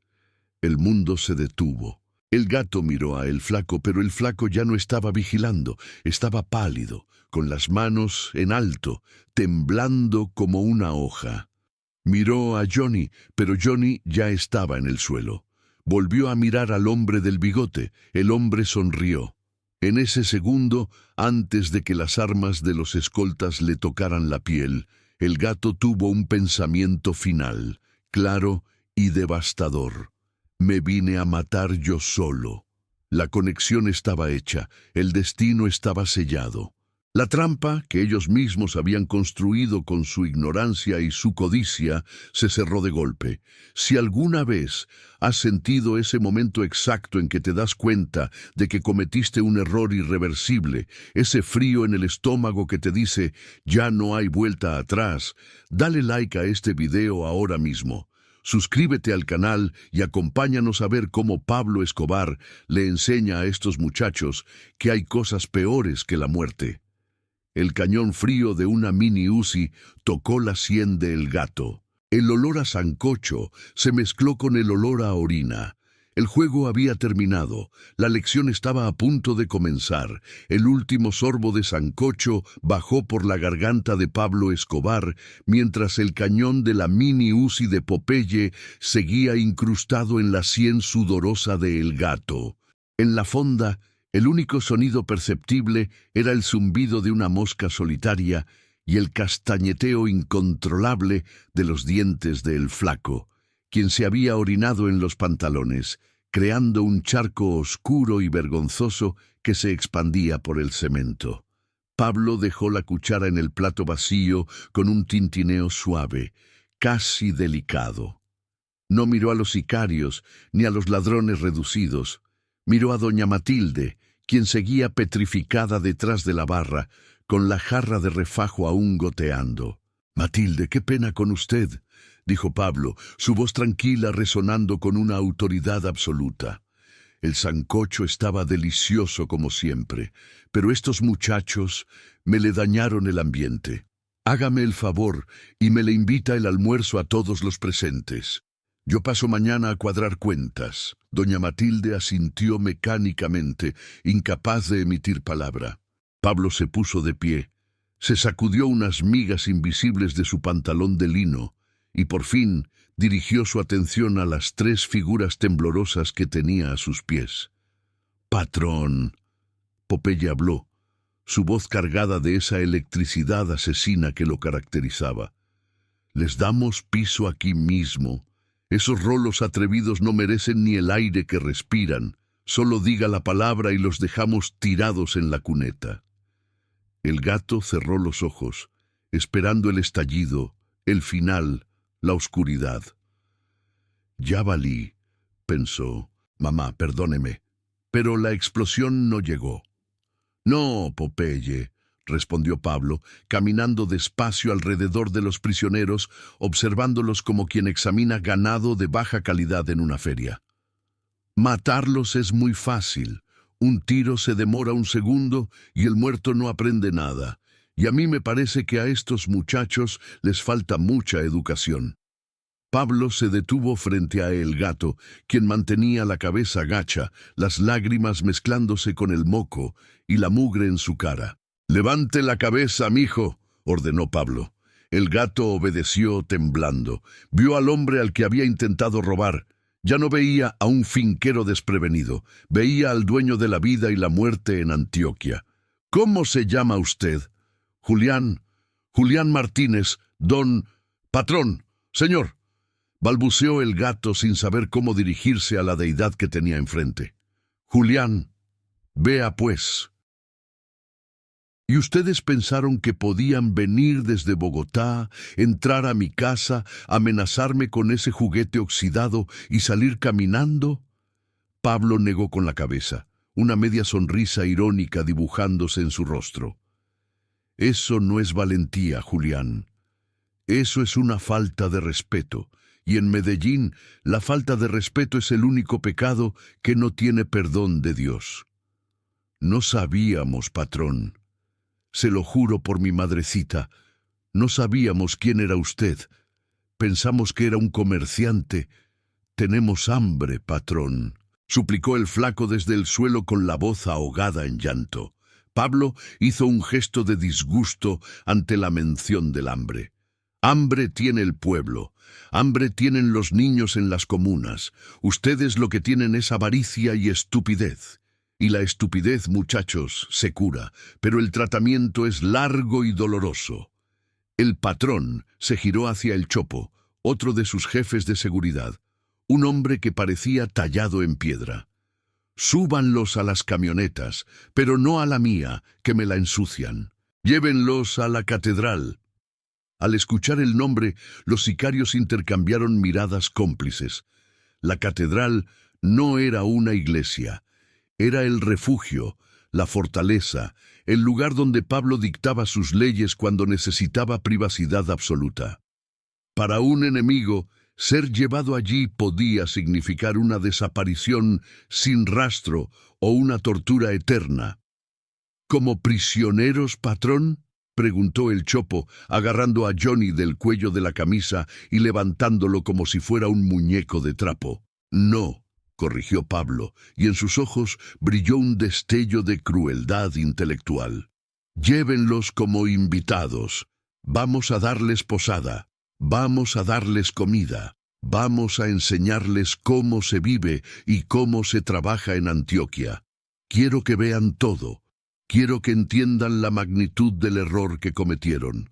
El mundo se detuvo. El gato miró a el flaco, pero el flaco ya no estaba vigilando, estaba pálido, con las manos en alto, temblando como una hoja. Miró a Johnny, pero Johnny ya estaba en el suelo. Volvió a mirar al hombre del bigote. El hombre sonrió. En ese segundo, antes de que las armas de los escoltas le tocaran la piel, el gato tuvo un pensamiento final, claro y devastador. Me vine a matar yo solo. La conexión estaba hecha, el destino estaba sellado. La trampa que ellos mismos habían construido con su ignorancia y su codicia se cerró de golpe. Si alguna vez has sentido ese momento exacto en que te das cuenta de que cometiste un error irreversible, ese frío en el estómago que te dice ya no hay vuelta atrás, dale like a este video ahora mismo. Suscríbete al canal y acompáñanos a ver cómo Pablo Escobar le enseña a estos muchachos que hay cosas peores que la muerte. El cañón frío de una mini Uzi tocó la sien del gato. El olor a sancocho se mezcló con el olor a orina. El juego había terminado. La lección estaba a punto de comenzar. El último sorbo de sancocho bajó por la garganta de Pablo Escobar, mientras el cañón de la mini Uzi de Popeye seguía incrustado en la sien sudorosa de el gato. En la fonda, el único sonido perceptible era el zumbido de una mosca solitaria y el castañeteo incontrolable de los dientes del flaco, quien se había orinado en los pantalones, creando un charco oscuro y vergonzoso que se expandía por el cemento. Pablo dejó la cuchara en el plato vacío con un tintineo suave, casi delicado. No miró a los sicarios ni a los ladrones reducidos. Miró a doña Matilde, quien seguía petrificada detrás de la barra, con la jarra de refajo aún goteando. «Matilde, qué pena con usted», dijo Pablo, su voz tranquila resonando con una autoridad absoluta. El sancocho estaba delicioso como siempre, pero estos muchachos me le dañaron el ambiente. Hágame el favor y me le invita el almuerzo a todos los presentes. Yo paso mañana a cuadrar cuentas. Doña Matilde asintió mecánicamente, incapaz de emitir palabra. Pablo se puso de pie, se sacudió unas migas invisibles de su pantalón de lino y por fin dirigió su atención a las tres figuras temblorosas que tenía a sus pies. «Patrón», Popeye habló, su voz cargada de esa electricidad asesina que lo caracterizaba. Les damos piso aquí mismo. Esos rolos atrevidos no merecen ni el aire que respiran. Solo diga la palabra y los dejamos tirados en la cuneta. El gato cerró los ojos, esperando el estallido, el final, la oscuridad. Ya valí, pensó. Mamá, perdóneme. Pero la explosión no llegó. No, Popeye, respondió Pablo, caminando despacio alrededor de los prisioneros, observándolos como quien examina ganado de baja calidad en una feria. Matarlos es muy fácil. Un tiro se demora un segundo y el muerto no aprende nada. Y a mí me parece que a estos muchachos les falta mucha educación. Pablo se detuvo frente a el gato, quien mantenía la cabeza gacha, las lágrimas mezclándose con el moco y la mugre en su cara. «Levante la cabeza, mijo», ordenó Pablo. El gato obedeció temblando. Vio al hombre al que había intentado robar. Ya no veía a un finquero desprevenido. Veía al dueño de la vida y la muerte en Antioquia. «¿Cómo se llama usted?» «Julián Martínez, don... patrón, señor», balbuceó el gato sin saber cómo dirigirse a la deidad que tenía enfrente. «Julián, vea pues». ¿Y ustedes pensaron que podían venir desde Bogotá, entrar a mi casa, amenazarme con ese juguete oxidado y salir caminando? Pablo negó con la cabeza, una media sonrisa irónica dibujándose en su rostro. Eso no es valentía, Julián. Eso es una falta de respeto. Y en Medellín, la falta de respeto es el único pecado que no tiene perdón de Dios. No sabíamos, patrón. Se lo juro por mi madrecita. No sabíamos quién era usted. Pensamos que era un comerciante. Tenemos hambre, patrón, suplicó el flaco desde el suelo con la voz ahogada en llanto. Pablo hizo un gesto de disgusto ante la mención del hambre. Hambre tiene el pueblo. Hambre tienen los niños en las comunas. Ustedes lo que tienen es avaricia y estupidez. Y la estupidez, muchachos, se cura, pero el tratamiento es largo y doloroso. El patrón se giró hacia el Chopo, otro de sus jefes de seguridad, un hombre que parecía tallado en piedra. «Súbanlos a las camionetas, pero no a la mía, que me la ensucian. Llévenlos a la catedral». Al escuchar el nombre, los sicarios intercambiaron miradas cómplices. La catedral no era una iglesia. Era el refugio, la fortaleza, el lugar donde Pablo dictaba sus leyes cuando necesitaba privacidad absoluta. Para un enemigo, ser llevado allí podía significar una desaparición sin rastro o una tortura eterna. «¿Como prisioneros, patrón?», preguntó el Chopo, agarrando a Johnny del cuello de la camisa y levantándolo como si fuera un muñeco de trapo. «No», corrigió Pablo, y en sus ojos brilló un destello de crueldad intelectual. «Llévenlos como invitados. Vamos a darles posada. Vamos a darles comida. Vamos a enseñarles cómo se vive y cómo se trabaja en Antioquia. Quiero que vean todo. Quiero que entiendan la magnitud del error que cometieron».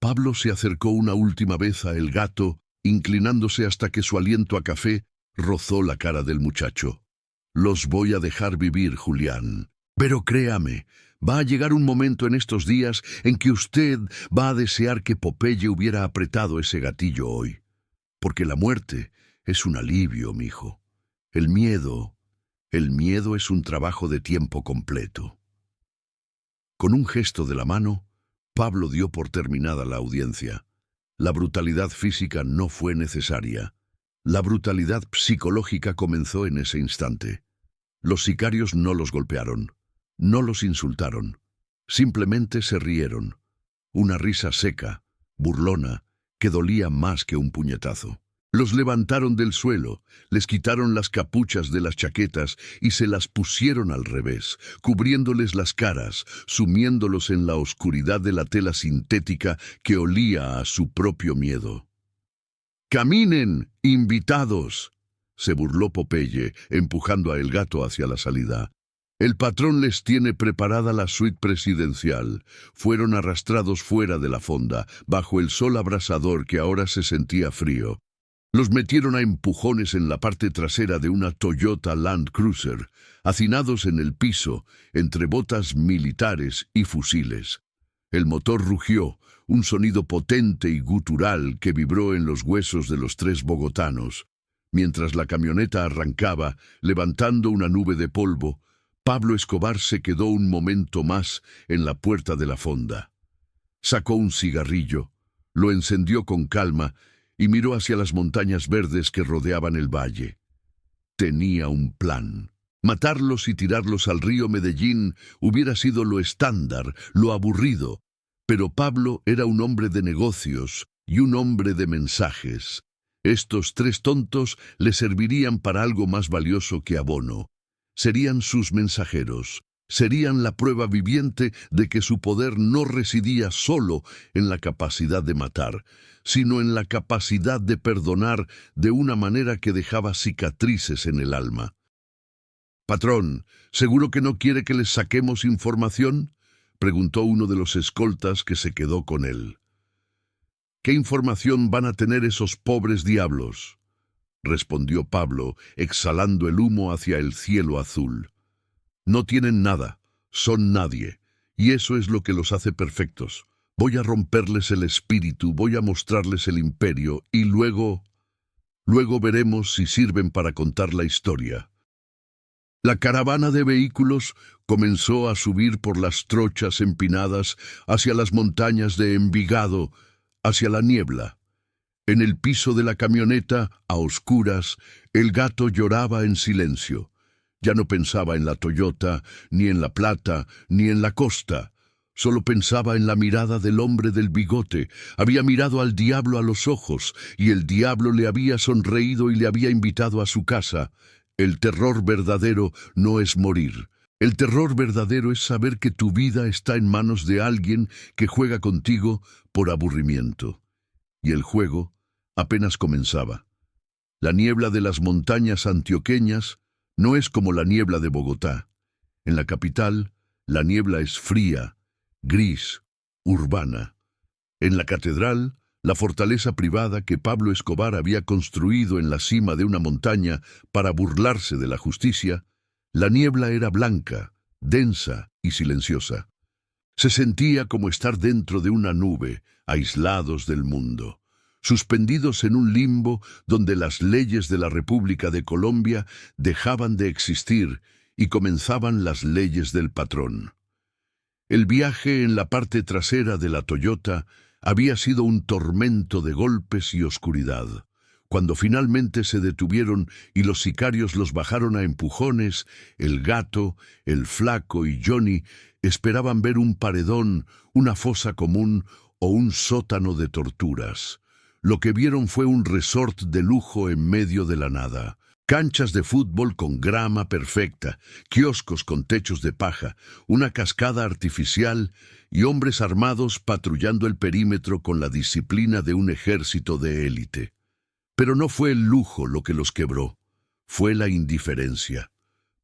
Pablo se acercó una última vez a el gato, inclinándose hasta que su aliento a café rozó la cara del muchacho. «Los voy a dejar vivir, Julián. Pero créame, va a llegar un momento en estos días en que usted va a desear que Popeye hubiera apretado ese gatillo hoy. Porque la muerte es un alivio, mijo. El miedo es un trabajo de tiempo completo». Con un gesto de la mano, Pablo dio por terminada la audiencia. La brutalidad física no fue necesaria. La brutalidad psicológica comenzó en ese instante. Los sicarios no los golpearon, no los insultaron, simplemente se rieron. Una risa seca, burlona, que dolía más que un puñetazo. Los levantaron del suelo, les quitaron las capuchas de las chaquetas y se las pusieron al revés, cubriéndoles las caras, sumiéndolos en la oscuridad de la tela sintética que olía a su propio miedo. «¡Caminen, invitados!», se burló Popeye, empujando a el gato hacia la salida. El patrón les tiene preparada la suite presidencial. Fueron arrastrados fuera de la fonda, bajo el sol abrasador que ahora se sentía frío. Los metieron a empujones en la parte trasera de una Toyota Land Cruiser, hacinados en el piso, entre botas militares y fusiles. El motor rugió, un sonido potente y gutural que vibró en los huesos de los tres bogotanos. Mientras la camioneta arrancaba, levantando una nube de polvo, Pablo Escobar se quedó un momento más en la puerta de la fonda. Sacó un cigarrillo, lo encendió con calma y miró hacia las montañas verdes que rodeaban el valle. Tenía un plan. Matarlos y tirarlos al río Medellín hubiera sido lo estándar, lo aburrido, pero Pablo era un hombre de negocios y un hombre de mensajes. Estos tres tontos le servirían para algo más valioso que abono. Serían sus mensajeros, serían la prueba viviente de que su poder no residía solo en la capacidad de matar, sino en la capacidad de perdonar de una manera que dejaba cicatrices en el alma. «Patrón, ¿seguro que no quiere que les saquemos información?», preguntó uno de los escoltas que se quedó con él. «¿Qué información van a tener esos pobres diablos?», respondió Pablo, exhalando el humo hacia el cielo azul. «No tienen nada, son nadie, y eso es lo que los hace perfectos. Voy a romperles el espíritu, voy a mostrarles el imperio, y luego veremos si sirven para contar la historia». La caravana de vehículos comenzó a subir por las trochas empinadas hacia las montañas de Envigado, hacia la niebla. En el piso de la camioneta, a oscuras, el gato lloraba en silencio. Ya no pensaba en la Toyota, ni en la plata, ni en la costa. Solo pensaba en la mirada del hombre del bigote. Había mirado al diablo a los ojos, y el diablo le había sonreído y le había invitado a su casa. El terror verdadero no es morir. El terror verdadero es saber que tu vida está en manos de alguien que juega contigo por aburrimiento. Y el juego apenas comenzaba. La niebla de las montañas antioqueñas no es como la niebla de Bogotá. En la capital, la niebla es fría, gris, urbana. En la catedral, la fortaleza privada que Pablo Escobar había construido en la cima de una montaña para burlarse de la justicia, la niebla era blanca, densa y silenciosa. Se sentía como estar dentro de una nube, aislados del mundo, suspendidos en un limbo donde las leyes de la República de Colombia dejaban de existir y comenzaban las leyes del patrón. El viaje en la parte trasera de la Toyota había sido un tormento de golpes y oscuridad. Cuando finalmente se detuvieron y los sicarios los bajaron a empujones, el gato, el flaco y Johnny esperaban ver un paredón, una fosa común o un sótano de torturas. Lo que vieron fue un resort de lujo en medio de la nada. Canchas de fútbol con grama perfecta, kioscos con techos de paja, una cascada artificial y hombres armados patrullando el perímetro con la disciplina de un ejército de élite. Pero no fue el lujo lo que los quebró, fue la indiferencia.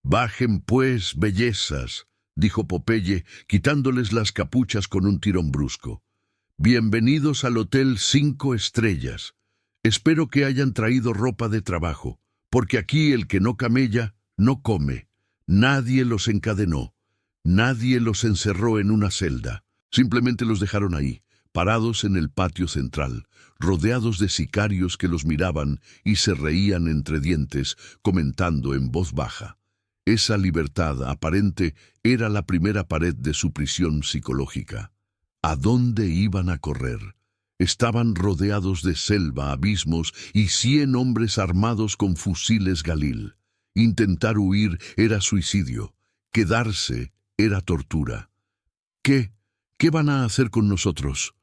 «Bajen pues, bellezas», dijo Popeye, quitándoles las capuchas con un tirón brusco. «Bienvenidos al Hotel 5 Estrellas. Espero que hayan traído ropa de trabajo, porque aquí el que no camella, no come. Nadie los encadenó, nadie los encerró en una celda. Simplemente los dejaron ahí, parados en el patio central, rodeados de sicarios que los miraban y se reían entre dientes, comentando en voz baja. Esa libertad aparente era la primera pared de su prisión psicológica. ¿A dónde iban a correr? Estaban rodeados de selva, abismos y 100 hombres armados con fusiles Galil. Intentar huir era suicidio. Quedarse era tortura. ¿Qué van a hacer con nosotros?»,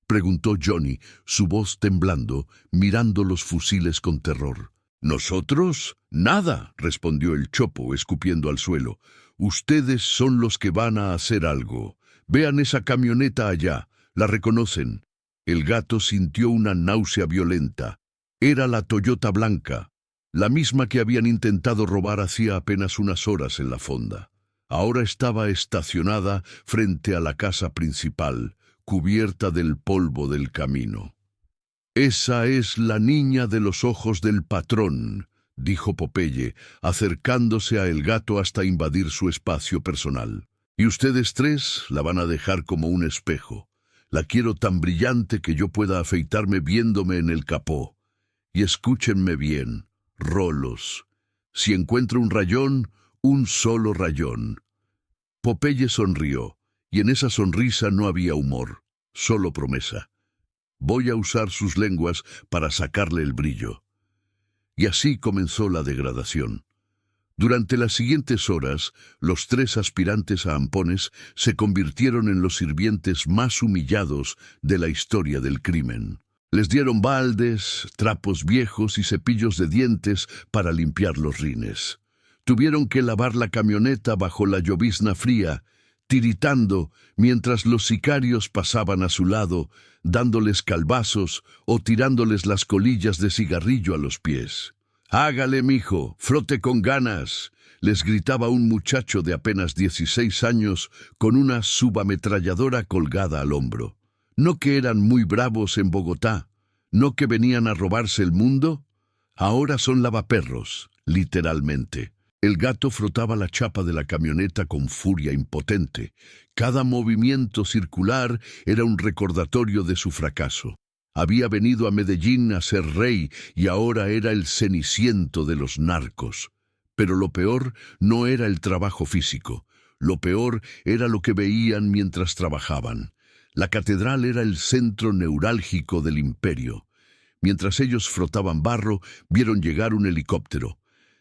preguntó Johnny, su voz temblando, mirando los fusiles con terror. «¿Nosotros? Nada», respondió el Chopo, escupiendo al suelo. «Ustedes son los que van a hacer algo. Vean esa camioneta allá, la reconocen». El gato sintió una náusea violenta. Era la Toyota blanca, la misma que habían intentado robar hacía apenas unas horas en la fonda. Ahora estaba estacionada frente a la casa principal, cubierta del polvo del camino. «Esa es la niña de los ojos del patrón», dijo Popeye, acercándose a el gato hasta invadir su espacio personal. «Y ustedes tres la van a dejar como un espejo. La quiero tan brillante que yo pueda afeitarme viéndome en el capó. Y escúchenme bien, rolos. Si encuentro un rayón, un solo rayón». Popeye sonrió, y en esa sonrisa no había humor, solo promesa. «Voy a usar sus lenguas para sacarle el brillo». Y así comenzó la degradación. Durante las siguientes horas, los tres aspirantes a ampones se convirtieron en los sirvientes más humillados de la historia del crimen. Les dieron baldes, trapos viejos y cepillos de dientes para limpiar los rines. Tuvieron que lavar la camioneta bajo la llovizna fría, tiritando mientras los sicarios pasaban a su lado, dándoles calvazos o tirándoles las colillas de cigarrillo a los pies. «Hágale, mijo, frote con ganas», les gritaba un muchacho de apenas 16 años con una subametralladora colgada al hombro. ¿No que eran muy bravos en Bogotá? ¿No que venían a robarse el mundo? Ahora son lavaperros, literalmente. El gato frotaba la chapa de la camioneta con furia impotente. Cada movimiento circular era un recordatorio de su fracaso. Había venido a Medellín a ser rey y ahora era el ceniciento de los narcos. Pero lo peor no era el trabajo físico. Lo peor era lo que veían mientras trabajaban. La catedral era el centro neurálgico del imperio. Mientras ellos frotaban barro, vieron llegar un helicóptero.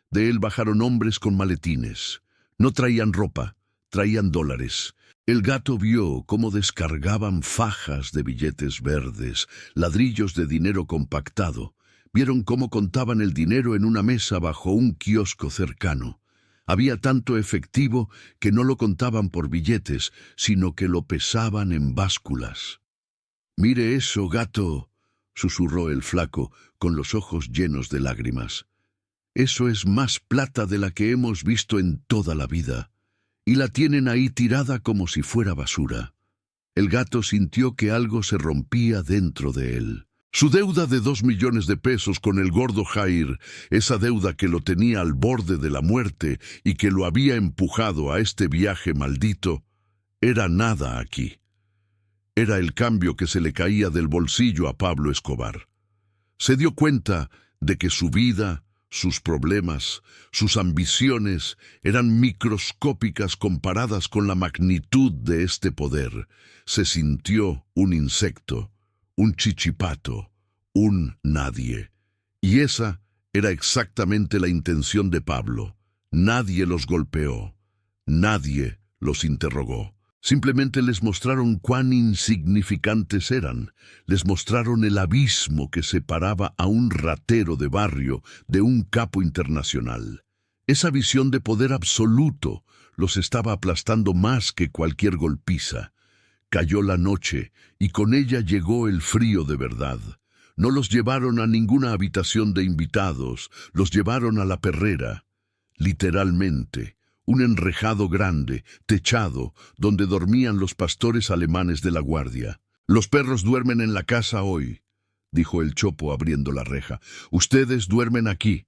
De él bajaron hombres con maletines. No traían ropa, traían dólares. El gato vio cómo descargaban fajas de billetes verdes, ladrillos de dinero compactado. Vieron cómo contaban el dinero en una mesa bajo un kiosco cercano. Había tanto efectivo que no lo contaban por billetes, sino que lo pesaban en básculas. «Mire eso, gato», susurró el flaco, con los ojos llenos de lágrimas. «Eso es más plata de la que hemos visto en toda la vida. Y la tienen ahí tirada como si fuera basura». El gato sintió que algo se rompía dentro de él. Su deuda de 2 millones de pesos con el gordo Jair, esa deuda que lo tenía al borde de la muerte y que lo había empujado a este viaje maldito, era nada aquí. Era el cambio que se le caía del bolsillo a Pablo Escobar. Se dio cuenta de que su vida, sus problemas, sus ambiciones eran microscópicas comparadas con la magnitud de este poder. Se sintió un insecto, un chichipato, un nadie. Y esa era exactamente la intención de Pablo. Nadie los golpeó, nadie los interrogó. Simplemente les mostraron cuán insignificantes eran. Les mostraron el abismo que separaba a un ratero de barrio de un capo internacional. Esa visión de poder absoluto los estaba aplastando más que cualquier golpiza. Cayó la noche y con ella llegó el frío de verdad. No los llevaron a ninguna habitación de invitados, los llevaron a la perrera. Literalmente. Un enrejado grande, techado, donde dormían los pastores alemanes de la guardia. «Los perros duermen en la casa hoy», dijo el Chopo abriendo la reja. «Ustedes duermen aquí,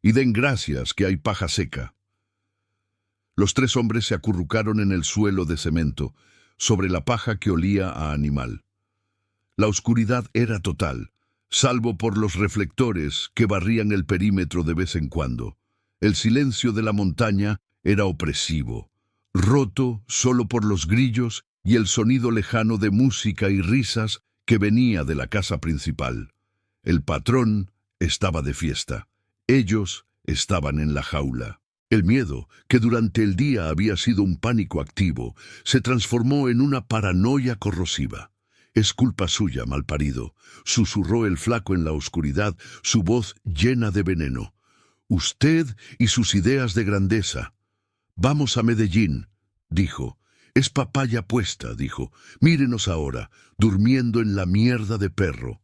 y den gracias que hay paja seca». Los tres hombres se acurrucaron en el suelo de cemento, sobre la paja que olía a animal. La oscuridad era total, salvo por los reflectores que barrían el perímetro de vez en cuando. El silencio de la montaña era opresivo, roto solo por los grillos y el sonido lejano de música y risas que venía de la casa principal. El patrón estaba de fiesta. Ellos estaban en la jaula. El miedo, que durante el día había sido un pánico activo, se transformó en una paranoia corrosiva. «Es culpa suya, malparido», susurró el flaco en la oscuridad, su voz llena de veneno. «Usted y sus ideas de grandeza». «Vamos a Medellín», dijo. «Es papaya puesta», dijo. «Mírenos ahora, durmiendo en la mierda de perro».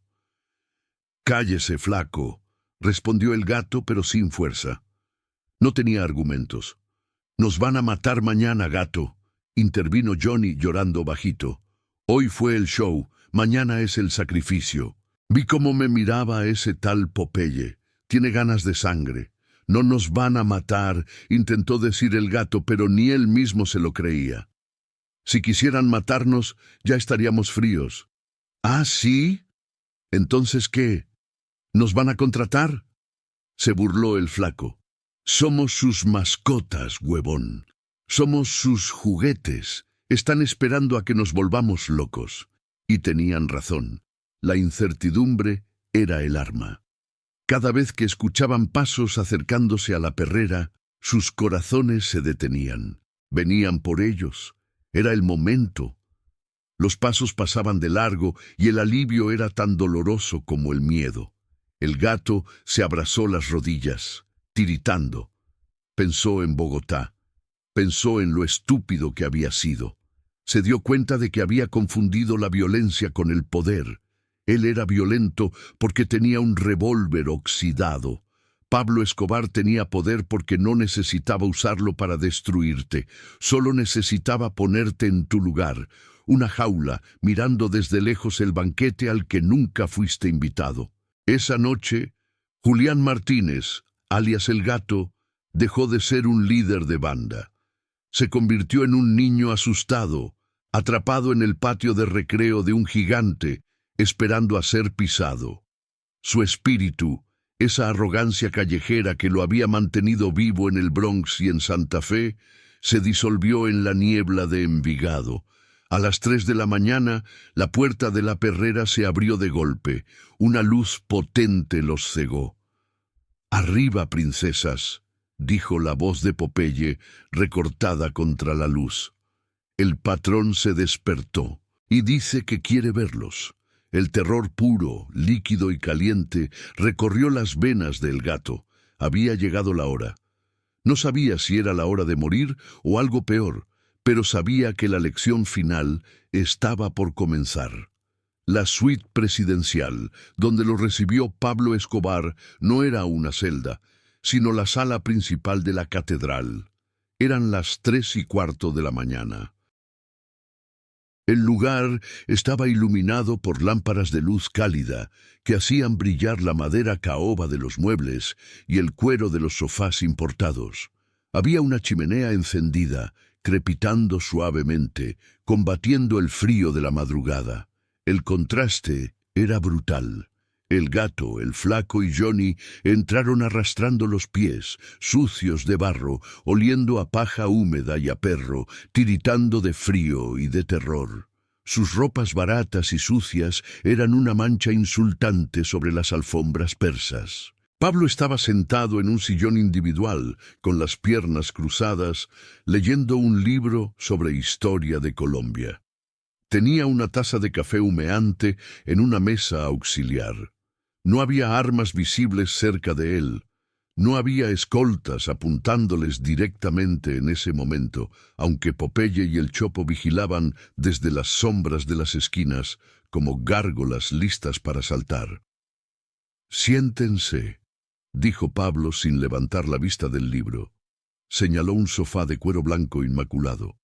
«Cállese, flaco», respondió el gato, pero sin fuerza. No tenía argumentos. Nos van a matar mañana, gato, intervino Johnny llorando bajito. Hoy fue el show, mañana es el sacrificio. Vi cómo me miraba ese tal Popeye. Tiene ganas de sangre. No nos van a matar, intentó decir el gato, pero ni él mismo se lo creía. Si quisieran matarnos, ya estaríamos fríos. ¿Ah, sí? ¿Entonces qué? ¿Nos van a contratar? Se burló el flaco. Somos sus mascotas, huevón. Somos sus juguetes. Están esperando a que nos volvamos locos. Y tenían razón. La incertidumbre era el arma. Cada vez que escuchaban pasos acercándose a la perrera, sus corazones se detenían. Venían por ellos. Era el momento. Los pasos pasaban de largo y el alivio era tan doloroso como el miedo. El gato se abrazó las rodillas, tiritando. Pensó en Bogotá. Pensó en lo estúpido que había sido. Se dio cuenta de que había confundido la violencia con el poder. Él era violento porque tenía un revólver oxidado. Pablo Escobar tenía poder porque no necesitaba usarlo para destruirte. Solo necesitaba ponerte en tu lugar, una jaula, mirando desde lejos el banquete al que nunca fuiste invitado. Esa noche, Julián Martínez, alias El Gato, dejó de ser un líder de banda. Se convirtió en un niño asustado, atrapado en el patio de recreo de un gigante, esperando a ser pisado. Su espíritu, esa arrogancia callejera que lo había mantenido vivo en el Bronx y en Santa Fe, se disolvió en la niebla de Envigado. A las 3 de la mañana, la puerta de la perrera se abrió de golpe. Una luz potente los cegó. «Arriba, princesas», dijo la voz de Popeye, recortada contra la luz. El patrón se despertó y dice que quiere verlos. El terror puro, líquido y caliente recorrió las venas del gato. Había llegado la hora. No sabía si era la hora de morir o algo peor, pero sabía que la lección final estaba por comenzar. La suite presidencial, donde lo recibió Pablo Escobar, no era una celda, sino la sala principal de la catedral. Eran las 3:15 de la mañana. El lugar estaba iluminado por lámparas de luz cálida que hacían brillar la madera caoba de los muebles y el cuero de los sofás importados. Había una chimenea encendida, crepitando suavemente, combatiendo el frío de la madrugada. El contraste era brutal. El gato, el flaco y Johnny entraron arrastrando los pies, sucios de barro, oliendo a paja húmeda y a perro, tiritando de frío y de terror. Sus ropas baratas y sucias eran una mancha insultante sobre las alfombras persas. Pablo estaba sentado en un sillón individual, con las piernas cruzadas, leyendo un libro sobre historia de Colombia. Tenía una taza de café humeante en una mesa auxiliar. No había armas visibles cerca de él. No había escoltas apuntándoles directamente en ese momento, aunque Popeye y el Chopo vigilaban desde las sombras de las esquinas, como gárgolas listas para saltar. «Siéntense», dijo Pablo sin levantar la vista del libro. Señaló un sofá de cuero blanco inmaculado.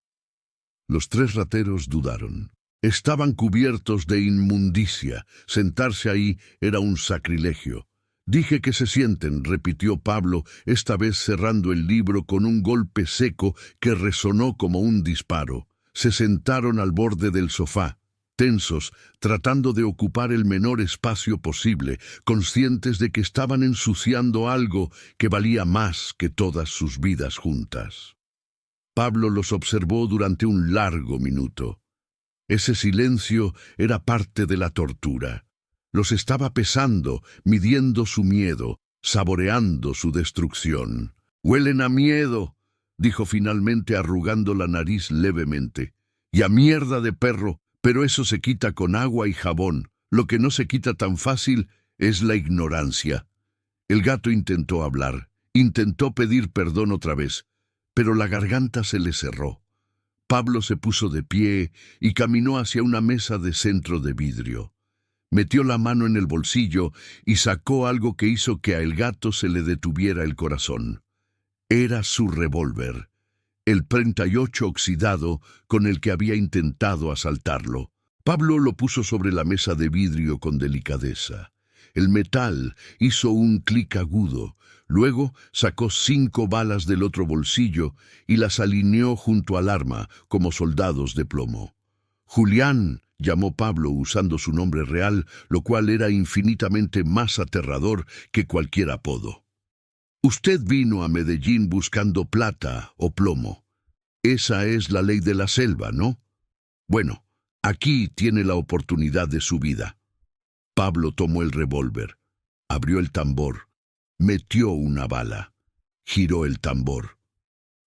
Los 3 rateros dudaron. Estaban cubiertos de inmundicia. Sentarse ahí era un sacrilegio. «Dije que se sienten», repitió Pablo, esta vez cerrando el libro con un golpe seco que resonó como un disparo. Se sentaron al borde del sofá, tensos, tratando de ocupar el menor espacio posible, conscientes de que estaban ensuciando algo que valía más que todas sus vidas juntas. Pablo los observó durante un largo minuto. Ese silencio era parte de la tortura. Los estaba pesando, midiendo su miedo, saboreando su destrucción. «Huelen a miedo», dijo finalmente arrugando la nariz levemente. «Y a mierda de perro, pero eso se quita con agua y jabón. Lo que no se quita tan fácil es la ignorancia». El gato intentó hablar, intentó pedir perdón otra vez, pero la garganta se le cerró. Pablo se puso de pie y caminó hacia una mesa de centro de vidrio. Metió la mano en el bolsillo y sacó algo que hizo que a el gato se le detuviera el corazón. Era su revólver. el 38 oxidado con el que había intentado asaltarlo. Pablo lo puso sobre la mesa de vidrio con delicadeza. El metal hizo un clic agudo. Luego sacó 5 balas del otro bolsillo y las alineó junto al arma como soldados de plomo. Julián, llamó Pablo usando su nombre real, lo cual era infinitamente más aterrador que cualquier apodo. Usted vino a Medellín buscando plata o plomo. Esa es la ley de la selva, ¿no? Bueno, aquí tiene la oportunidad de su vida. Pablo tomó el revólver, abrió el tambor, metió una bala, giró el tambor,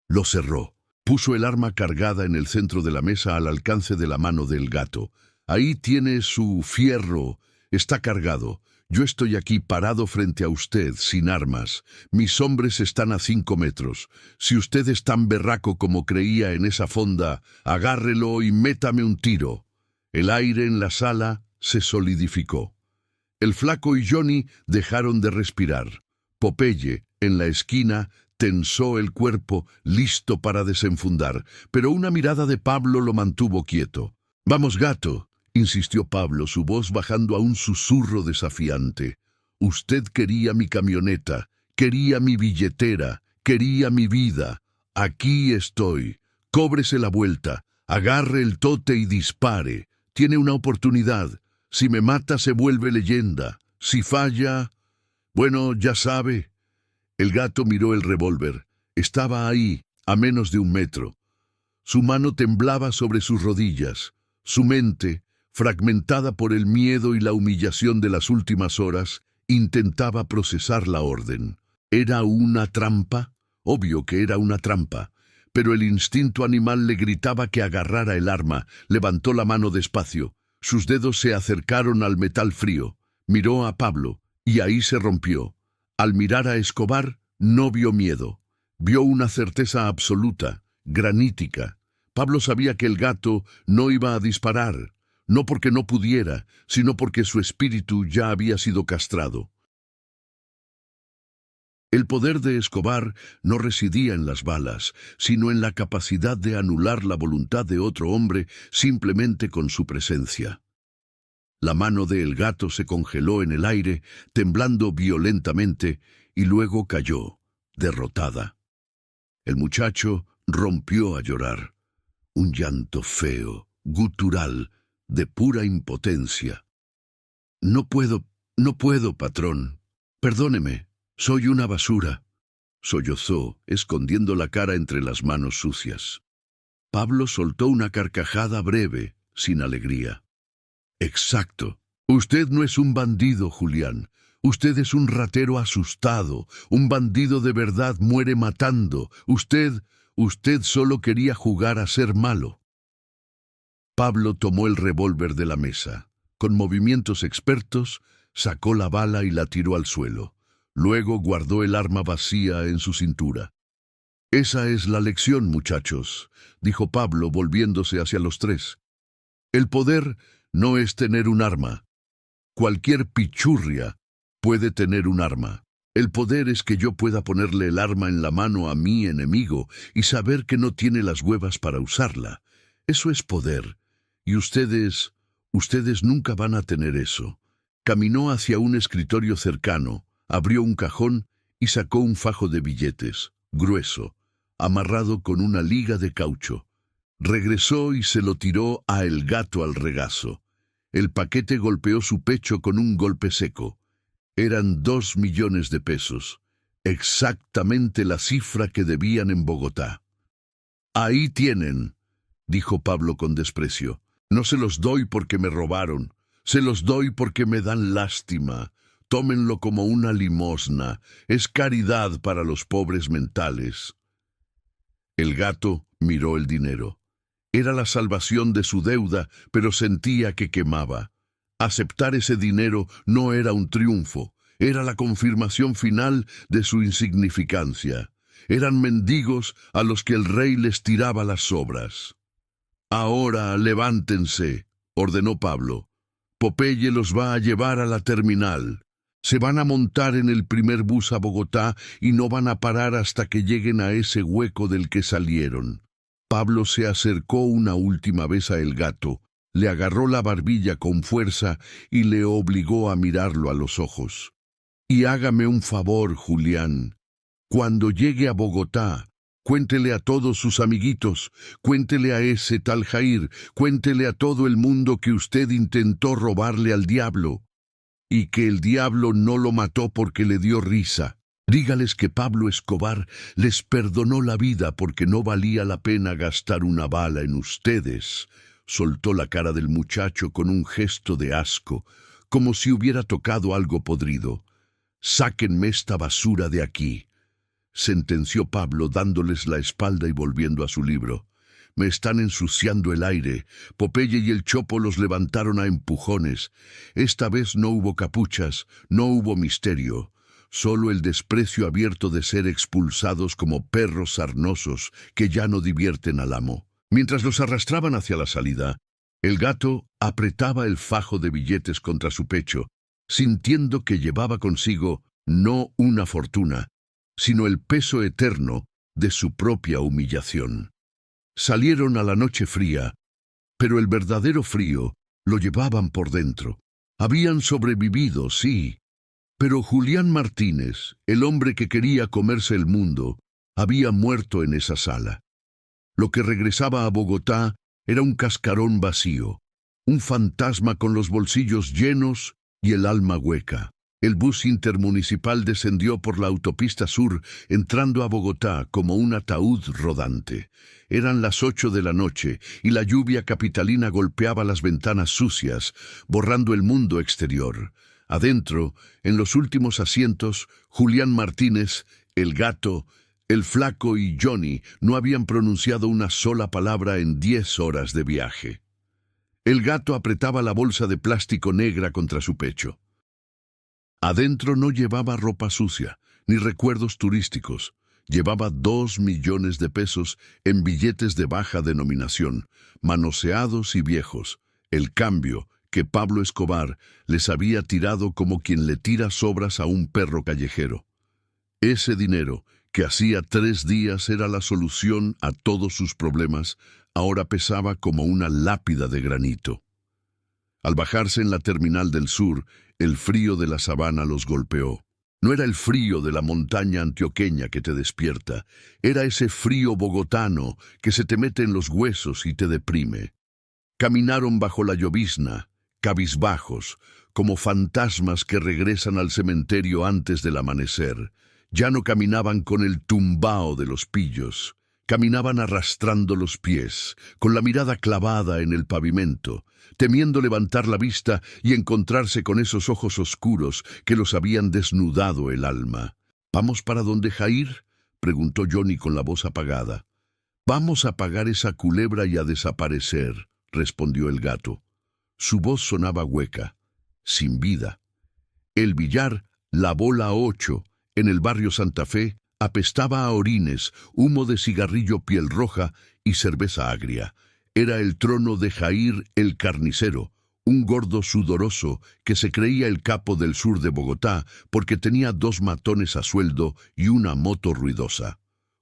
lo cerró, puso el arma cargada en el centro de la mesa al alcance de la mano del gato. Ahí tiene su fierro, está cargado. Yo estoy aquí parado frente a usted, sin armas. Mis hombres están a 5 metros. Si usted es tan berraco como creía en esa fonda, agárrelo y métame un tiro. El aire en la sala se solidificó. El flaco y Johnny dejaron de respirar. Popeye, en la esquina, tensó el cuerpo, listo para desenfundar, pero una mirada de Pablo lo mantuvo quieto. «Vamos, gato», insistió Pablo, su voz bajando a un susurro desafiante. «Usted quería mi camioneta, quería mi billetera, quería mi vida. Aquí estoy. Cóbrese la vuelta, agarre el tote y dispare. Tiene una oportunidad. Si me mata se vuelve leyenda. Si falla... Bueno, ya sabe». El gato miró el revólver. Estaba ahí, a menos de 1 metro. Su mano temblaba sobre sus rodillas. Su mente, fragmentada por el miedo y la humillación de las últimas horas, intentaba procesar la orden. ¿Era una trampa? Obvio que era una trampa. Pero el instinto animal le gritaba que agarrara el arma. Levantó la mano despacio. Sus dedos se acercaron al metal frío. Miró a Pablo, y ahí se rompió. Al mirar a Escobar, no vio miedo. Vio una certeza absoluta, granítica. Pablo sabía que el gato no iba a disparar, no porque no pudiera, sino porque su espíritu ya había sido castrado. El poder de Escobar no residía en las balas, sino en la capacidad de anular la voluntad de otro hombre simplemente con su presencia. La mano del gato se congeló en el aire, temblando violentamente, y luego cayó, derrotada. El muchacho rompió a llorar. Un llanto feo, gutural, de pura impotencia. No puedo, patrón. Perdóneme, soy una basura», sollozó, escondiendo la cara entre las manos sucias. Pablo soltó una carcajada breve, sin alegría. «Exacto. Usted no es un bandido, Julián. Usted es un ratero asustado. Un bandido de verdad muere matando. Usted solo quería jugar a ser malo». Pablo tomó el revólver de la mesa. Con movimientos expertos, sacó la bala y la tiró al suelo. Luego guardó el arma vacía en su cintura. «Esa es la lección, muchachos», dijo Pablo volviéndose hacia los tres. «El poder no es tener un arma. Cualquier pichurria puede tener un arma. El poder es que yo pueda ponerle el arma en la mano a mi enemigo y saber que no tiene las huevas para usarla. Eso es poder. Y ustedes nunca van a tener eso». Caminó hacia un escritorio cercano, abrió un cajón y sacó un fajo de billetes, grueso, amarrado con una liga de caucho. Regresó y se lo tiró a el gato al regazo. El paquete golpeó su pecho con un golpe seco. Eran 2 millones de pesos, exactamente la cifra que debían en Bogotá. «Ahí tienen», dijo Pablo con desprecio. «No se los doy porque me robaron, se los doy porque me dan lástima. Tómenlo como una limosna, es caridad para los pobres mentales». El gato miró el dinero. Era la salvación de su deuda, pero sentía que quemaba. Aceptar ese dinero no era un triunfo, era la confirmación final de su insignificancia. Eran mendigos a los que el rey les tiraba las sobras. «Ahora levántense», ordenó Pablo. «Popeye los va a llevar a la terminal. Se van a montar en el primer bus a Bogotá y no van a parar hasta que lleguen a ese hueco del que salieron. Pablo se acercó una última vez a El Gato, le agarró la barbilla con fuerza y le obligó a mirarlo a los ojos. Y hágame un favor, Julián. Cuando llegue a Bogotá, cuéntele a todos sus amiguitos, cuéntele a ese tal Jair, cuéntele a todo el mundo que usted intentó robarle al diablo, y que el diablo no lo mató porque le dio risa. Dígales que Pablo Escobar les perdonó la vida porque no valía la pena gastar una bala en ustedes. Soltó la cara del muchacho con un gesto de asco, como si hubiera tocado algo podrido. «Sáquenme esta basura de aquí», sentenció Pablo dándoles la espalda y volviendo a su libro. «Me están ensuciando el aire». Popeye y el Chopo los levantaron a empujones. Esta vez no hubo capuchas, no hubo misterio. Solo el desprecio abierto de ser expulsados como perros sarnosos que ya no divierten al amo. Mientras los arrastraban hacia la salida, El Gato apretaba el fajo de billetes contra su pecho, sintiendo que llevaba consigo no una fortuna, sino el peso eterno de su propia humillación. Salieron a la noche fría, pero el verdadero frío lo llevaban por dentro. Habían sobrevivido, sí, pero Julián Martínez, el hombre que quería comerse el mundo, había muerto en esa sala. Lo que regresaba a Bogotá era un cascarón vacío, un fantasma con los bolsillos llenos y el alma hueca. El bus intermunicipal descendió por la autopista sur, entrando a Bogotá como un ataúd rodante. Eran las 8 de la noche y la lluvia capitalina golpeaba las ventanas sucias, borrando el mundo exterior. Adentro, en los últimos asientos, Julián Martínez, El Gato, el Flaco y Johnny no habían pronunciado una sola palabra en 10 horas de viaje. El Gato apretaba la bolsa de plástico negra contra su pecho. Adentro no llevaba ropa sucia, ni recuerdos turísticos. Llevaba 2 millones de pesos en billetes de baja denominación, manoseados y viejos. El cambio que Pablo Escobar les había tirado como quien le tira sobras a un perro callejero. Ese dinero, que hacía 3 días era la solución a todos sus problemas, ahora pesaba como una lápida de granito. Al bajarse en la terminal del sur, el frío de la sabana los golpeó. No era el frío de la montaña antioqueña que te despierta, era ese frío bogotano que se te mete en los huesos y te deprime. Caminaron bajo la llovizna, cabizbajos, como fantasmas que regresan al cementerio antes del amanecer. Ya no caminaban con el tumbao de los pillos, caminaban arrastrando los pies, con la mirada clavada en el pavimento, temiendo levantar la vista y encontrarse con esos ojos oscuros que los habían desnudado el alma. «¿Vamos para donde Jair?», preguntó Johnny con la voz apagada. «Vamos a apagar esa culebra y a desaparecer», respondió El Gato. Su voz sonaba hueca, sin vida. El billar, la bola 8, en el barrio Santa Fe, apestaba a orines, humo de cigarrillo piel roja y cerveza agria. Era el trono de Jair el carnicero, un gordo sudoroso que se creía el capo del sur de Bogotá porque tenía 2 matones a sueldo y una moto ruidosa.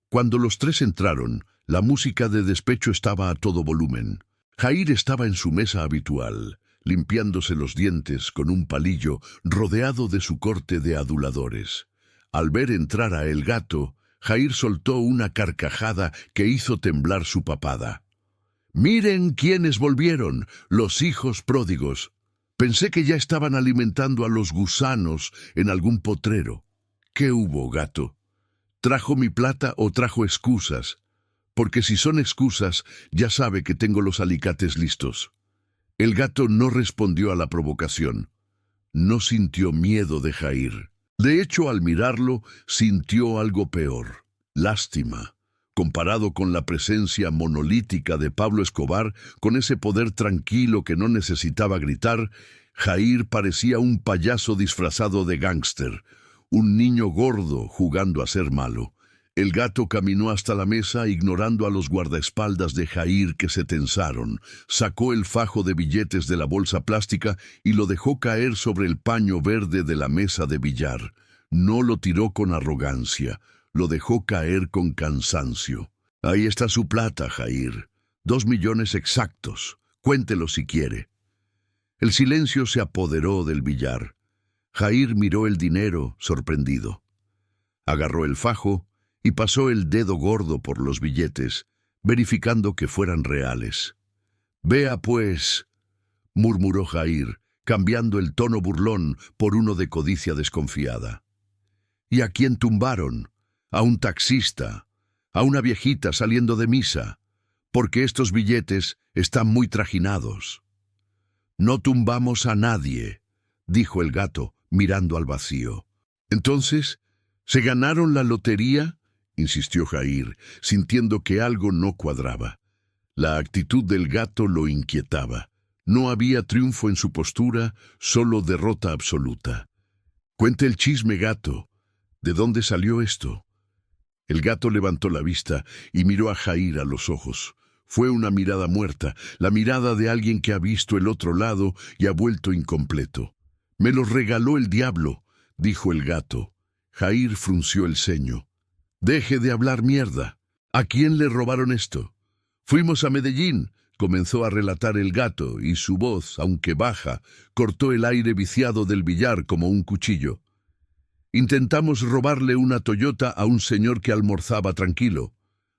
Cuando los 3 entraron, la música de despecho estaba a todo volumen. Jair estaba en su mesa habitual, limpiándose los dientes con un palillo rodeado de su corte de aduladores. Al ver entrar a El Gato, Jair soltó una carcajada que hizo temblar su papada. «Miren quiénes volvieron, los hijos pródigos. Pensé que ya estaban alimentando a los gusanos en algún potrero». «¿Qué hubo, Gato? ¿Trajo mi plata o trajo excusas? Porque si son excusas, ya sabe que tengo los alicates listos». El Gato no respondió a la provocación. No sintió miedo de Jair. De hecho, al mirarlo, sintió algo peor, lástima. Comparado con la presencia monolítica de Pablo Escobar, con ese poder tranquilo que no necesitaba gritar, Jair parecía un payaso disfrazado de gángster, un niño gordo jugando a ser malo. El gato caminó hasta la mesa, ignorando a los guardaespaldas de Jair que se tensaron. Sacó el fajo de billetes de la bolsa plástica y lo dejó caer sobre el paño verde de la mesa de billar. No lo tiró con arrogancia, lo dejó caer con cansancio. Ahí está su plata, Jair. 2 millones exactos. Cuéntelo si quiere. El silencio se apoderó del billar. Jair miró el dinero, sorprendido. Agarró el fajo y pasó el dedo gordo por los billetes, verificando que fueran reales. «Vea, pues», murmuró Jair, cambiando el tono burlón por uno de codicia desconfiada. «¿Y a quién tumbaron? A un taxista, a una viejita saliendo de misa, porque estos billetes están muy trajinados». «No tumbamos a nadie», dijo el gato, mirando al vacío. «Entonces, ¿se ganaron la lotería?», insistió Jair, sintiendo que algo no cuadraba. La actitud del gato lo inquietaba. No había triunfo en su postura, solo derrota absoluta. «Cuente el chisme, gato. ¿De dónde salió esto?». El gato levantó la vista y miró a Jair a los ojos. Fue una mirada muerta, la mirada de alguien que ha visto el otro lado y ha vuelto incompleto. «Me los regaló el diablo», dijo el gato. Jair frunció el ceño. «Deje de hablar mierda. ¿A quién le robaron esto?». «Fuimos a Medellín», comenzó a relatar el gato, y su voz, aunque baja, cortó el aire viciado del billar como un cuchillo. «Intentamos robarle una Toyota a un señor que almorzaba tranquilo.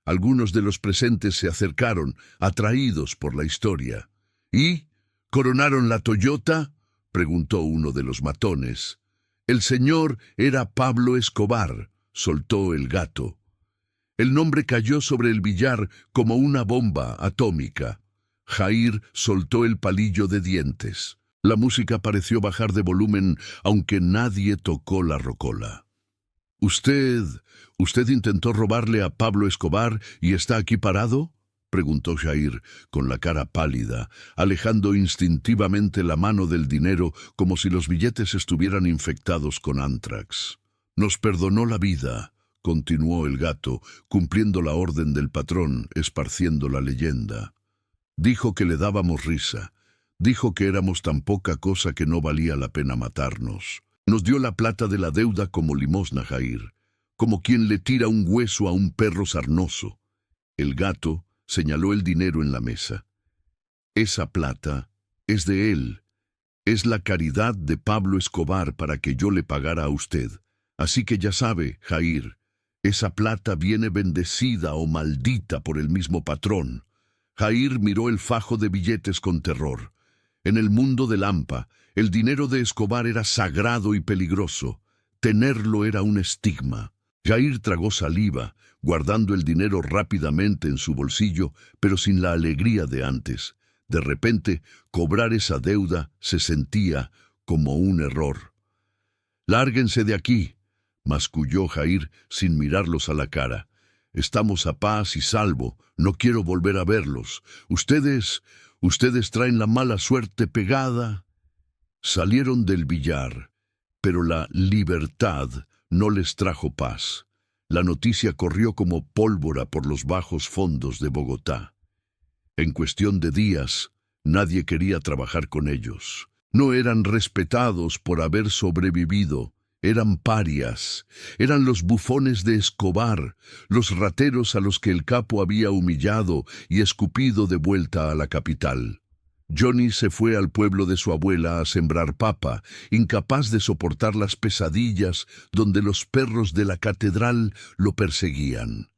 Algunos de los presentes se acercaron, atraídos por la historia. «¿Y? ¿Coronaron la Toyota?», preguntó uno de los matones. «El señor era Pablo Escobar», soltó el gato. El nombre cayó sobre el billar como una bomba atómica. Jair soltó el palillo de dientes. La música pareció bajar de volumen, aunque nadie tocó la rocola. «¿Usted intentó robarle a Pablo Escobar y está aquí parado?», preguntó Jair, con la cara pálida, alejando instintivamente la mano del dinero como si los billetes estuvieran infectados con ántrax. «Nos perdonó la vida», continuó el gato, cumpliendo la orden del patrón, esparciendo la leyenda. «Dijo que le dábamos risa. Dijo que éramos tan poca cosa que no valía la pena matarnos. Nos dio la plata de la deuda como limosna, Jair, como quien le tira un hueso a un perro sarnoso». El gato señaló el dinero en la mesa. «Esa plata es de él. Es la caridad de Pablo Escobar para que yo le pagara a usted. Así que ya sabe, Jair, esa plata viene bendecida o maldita por el mismo patrón». Jair miró el fajo de billetes con terror. En el mundo de Lampa, el dinero de Escobar era sagrado y peligroso. Tenerlo era un estigma. Jair tragó saliva, guardando el dinero rápidamente en su bolsillo, pero sin la alegría de antes. De repente, cobrar esa deuda se sentía como un error. «Lárguense de aquí», masculló Jair sin mirarlos a la cara. «Estamos a paz y salvo. No quiero volver a verlos. Ustedes traen la mala suerte pegada». Salieron del billar, pero la libertad no les trajo paz. La noticia corrió como pólvora por los bajos fondos de Bogotá. En cuestión de días, nadie quería trabajar con ellos. No eran respetados por haber sobrevivido. Eran parias, eran los bufones de Escobar, los rateros a los que el capo había humillado y escupido de vuelta a la capital. Johnny se fue al pueblo de su abuela a sembrar papa, incapaz de soportar las pesadillas donde los perros de la catedral lo perseguían.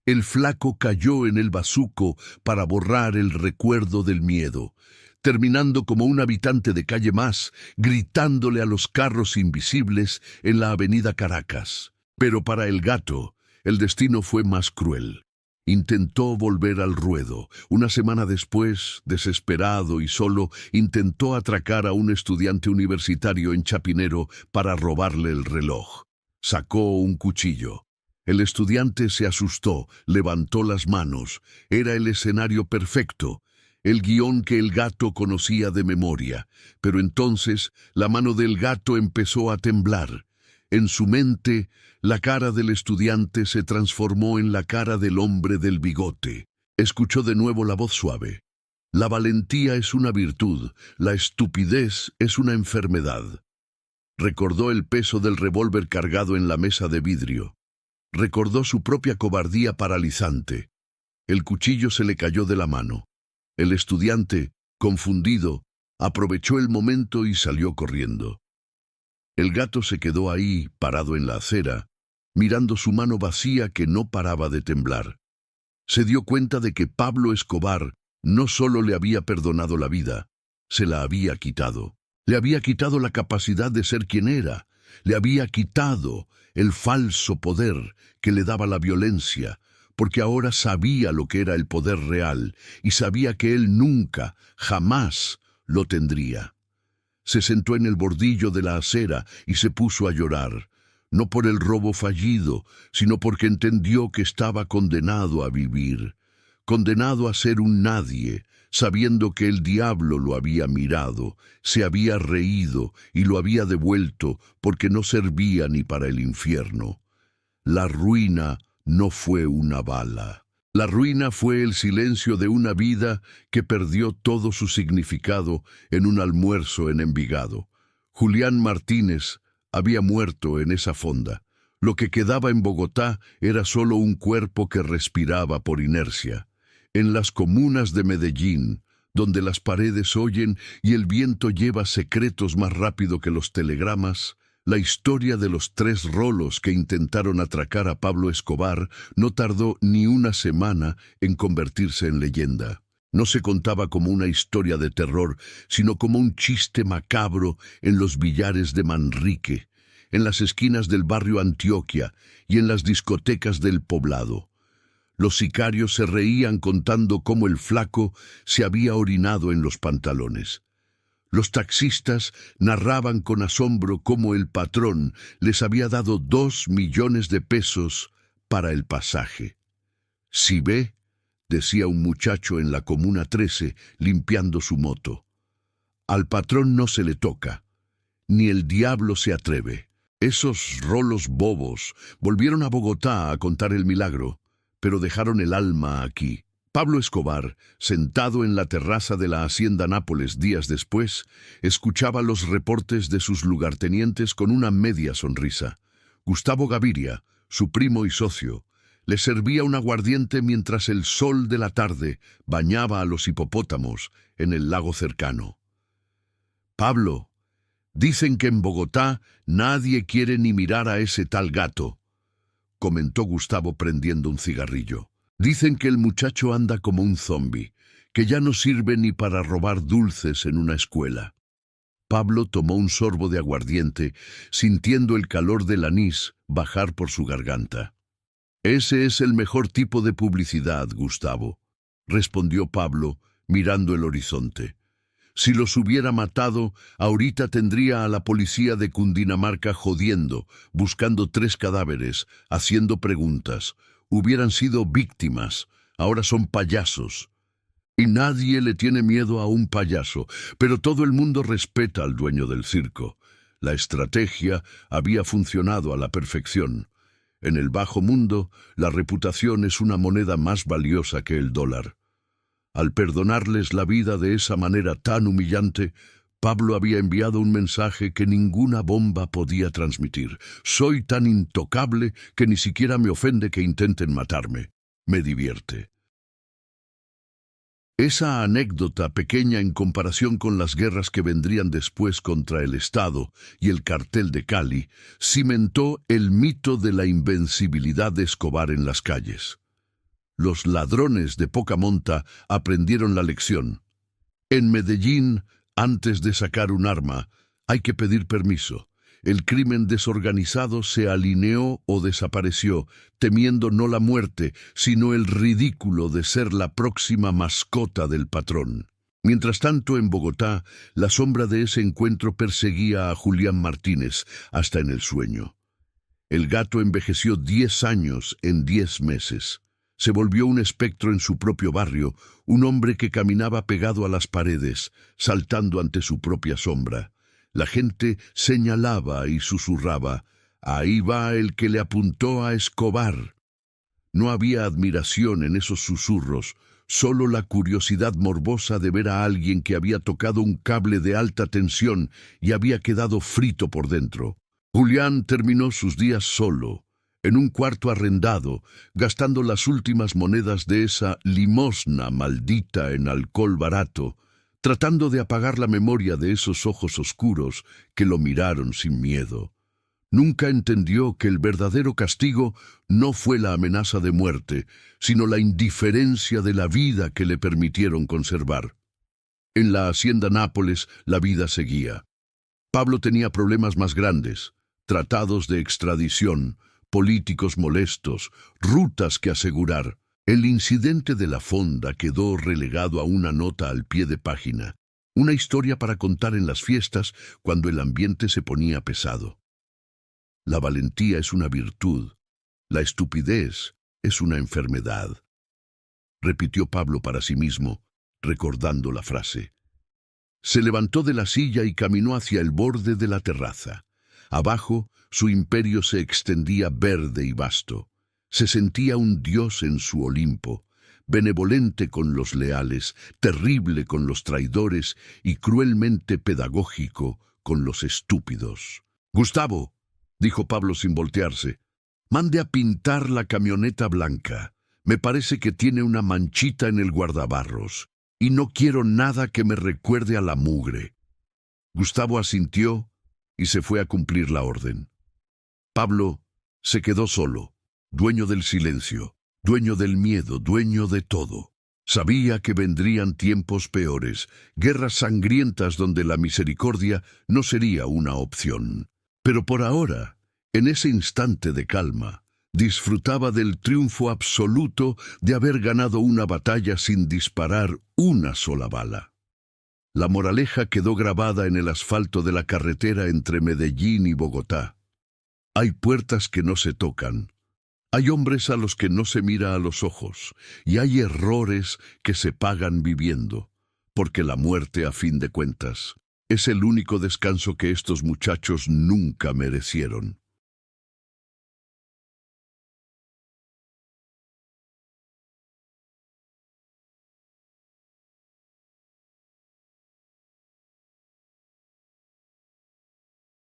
El flaco cayó en el bazuco para borrar el recuerdo del miedo, terminando como un habitante de calle más, gritándole a los carros invisibles en la avenida Caracas. Pero para el gato, el destino fue más cruel. Intentó volver al ruedo. Una semana después, desesperado y solo, intentó atracar a un estudiante universitario en Chapinero para robarle el reloj. Sacó un cuchillo. El estudiante se asustó, levantó las manos. Era el escenario perfecto, el guión que el gato conocía de memoria. Pero entonces la mano del gato empezó a temblar. En su mente, la cara del estudiante se transformó en la cara del hombre del bigote. Escuchó de nuevo la voz suave. La valentía es una virtud, la estupidez es una enfermedad. Recordó el peso del revólver cargado en la mesa de vidrio. Recordó su propia cobardía paralizante. El cuchillo se le cayó de la mano. El estudiante, confundido, aprovechó el momento y salió corriendo. El gato se quedó ahí, parado en la acera, mirando su mano vacía que no paraba de temblar. Se dio cuenta de que Pablo Escobar no solo le había perdonado la vida, se la había quitado. Le había quitado la capacidad de ser quien era. Le había quitado el falso poder que le daba la violencia, porque ahora sabía lo que era el poder real y sabía que él nunca, jamás lo tendría. Se sentó en el bordillo de la acera y se puso a llorar, no por el robo fallido, sino porque entendió que estaba condenado a vivir, condenado a ser un nadie, sabiendo que el diablo lo había mirado, se había reído y lo había devuelto porque no servía ni para el infierno. La ruina no fue una bala. La ruina fue el silencio de una vida que perdió todo su significado en un almuerzo en Envigado. Julián Martínez había muerto en esa fonda. Lo que quedaba en Bogotá era solo un cuerpo que respiraba por inercia. En las comunas de Medellín, donde las paredes oyen y el viento lleva secretos más rápido que los telegramas, la historia de los 3 rolos que intentaron atracar a Pablo Escobar no tardó ni una semana en convertirse en leyenda. No se contaba como una historia de terror, sino como un chiste macabro en los billares de Manrique, en las esquinas del barrio Antioquia y en las discotecas del poblado. Los sicarios se reían contando cómo el flaco se había orinado en los pantalones. Los taxistas narraban con asombro cómo el patrón les había dado 2 millones de pesos para el pasaje. «Si ve», decía un muchacho en la Comuna 13 limpiando su moto, «al patrón no se le toca, ni el diablo se atreve». Esos rolos bobos volvieron a Bogotá a contar el milagro, pero dejaron el alma aquí. Pablo Escobar, sentado en la terraza de la Hacienda Nápoles días después, escuchaba los reportes de sus lugartenientes con una media sonrisa. Gustavo Gaviria, su primo y socio, le servía un aguardiente mientras el sol de la tarde bañaba a los hipopótamos en el lago cercano. «Pablo, dicen que en Bogotá nadie quiere ni mirar a ese tal gato», comentó Gustavo prendiendo un cigarrillo. «Dicen que el muchacho anda como un zombi, que ya no sirve ni para robar dulces en una escuela». Pablo tomó un sorbo de aguardiente, sintiendo el calor del anís bajar por su garganta. «Ese es el mejor tipo de publicidad, Gustavo», respondió Pablo, mirando el horizonte. «Si los hubiera matado, ahorita tendría a la policía de Cundinamarca jodiendo, buscando 3 cadáveres, haciendo preguntas. Hubieran sido víctimas, ahora son payasos. Y nadie le tiene miedo a un payaso, pero todo el mundo respeta al dueño del circo. La estrategia había funcionado a la perfección. En el bajo mundo, la reputación es una moneda más valiosa que el dólar. Al perdonarles la vida de esa manera tan humillante, Pablo había enviado un mensaje que ninguna bomba podía transmitir. «Soy tan intocable que ni siquiera me ofende que intenten matarme. Me divierte». Esa anécdota, pequeña en comparación con las guerras que vendrían después contra el Estado y el cartel de Cali, cimentó el mito de la invencibilidad de Escobar en las calles. Los ladrones de poca monta aprendieron la lección. En Medellín, antes de sacar un arma, hay que pedir permiso. El crimen desorganizado se alineó o desapareció, temiendo no la muerte, sino el ridículo de ser la próxima mascota del patrón. Mientras tanto, en Bogotá, la sombra de ese encuentro perseguía a Julián Martínez hasta en el sueño. El gato envejeció 10 años en 10 meses. Se volvió un espectro en su propio barrio, un hombre que caminaba pegado a las paredes, saltando ante su propia sombra. La gente señalaba y susurraba: Ahí va el que le apuntó a Escobar. No había admiración en esos susurros, solo la curiosidad morbosa de ver a alguien que había tocado un cable de alta tensión y había quedado frito por dentro. Julián terminó sus días solo, en un cuarto arrendado, gastando las últimas monedas de esa limosna maldita en alcohol barato, tratando de apagar la memoria de esos ojos oscuros que lo miraron sin miedo. Nunca entendió que el verdadero castigo no fue la amenaza de muerte, sino la indiferencia de la vida que le permitieron conservar. En la hacienda Nápoles la vida seguía. Pablo tenía problemas más grandes, tratados de extradición, políticos molestos, rutas que asegurar. El incidente de la fonda quedó relegado a una nota al pie de página, una historia para contar en las fiestas cuando el ambiente se ponía pesado. La valentía es una virtud, la estupidez es una enfermedad, repitió Pablo para sí mismo, recordando la frase. Se levantó de la silla y caminó hacia el borde de la terraza. Abajo, su imperio se extendía verde y vasto. Se sentía un dios en su Olimpo, benevolente con los leales, terrible con los traidores y cruelmente pedagógico con los estúpidos. «Gustavo», dijo Pablo sin voltearse, «mande a pintar la camioneta blanca. Me parece que tiene una manchita en el guardabarros, y no quiero nada que me recuerde a la mugre». Gustavo asintió y se fue a cumplir la orden. Pablo se quedó solo, dueño del silencio, dueño del miedo, dueño de todo. Sabía que vendrían tiempos peores, guerras sangrientas donde la misericordia no sería una opción. Pero por ahora, en ese instante de calma, disfrutaba del triunfo absoluto de haber ganado una batalla sin disparar una sola bala. La moraleja quedó grabada en el asfalto de la carretera entre Medellín y Bogotá. Hay puertas que no se tocan, hay hombres a los que no se mira a los ojos, y hay errores que se pagan viviendo, porque la muerte, a fin de cuentas, es el único descanso que estos muchachos nunca merecieron.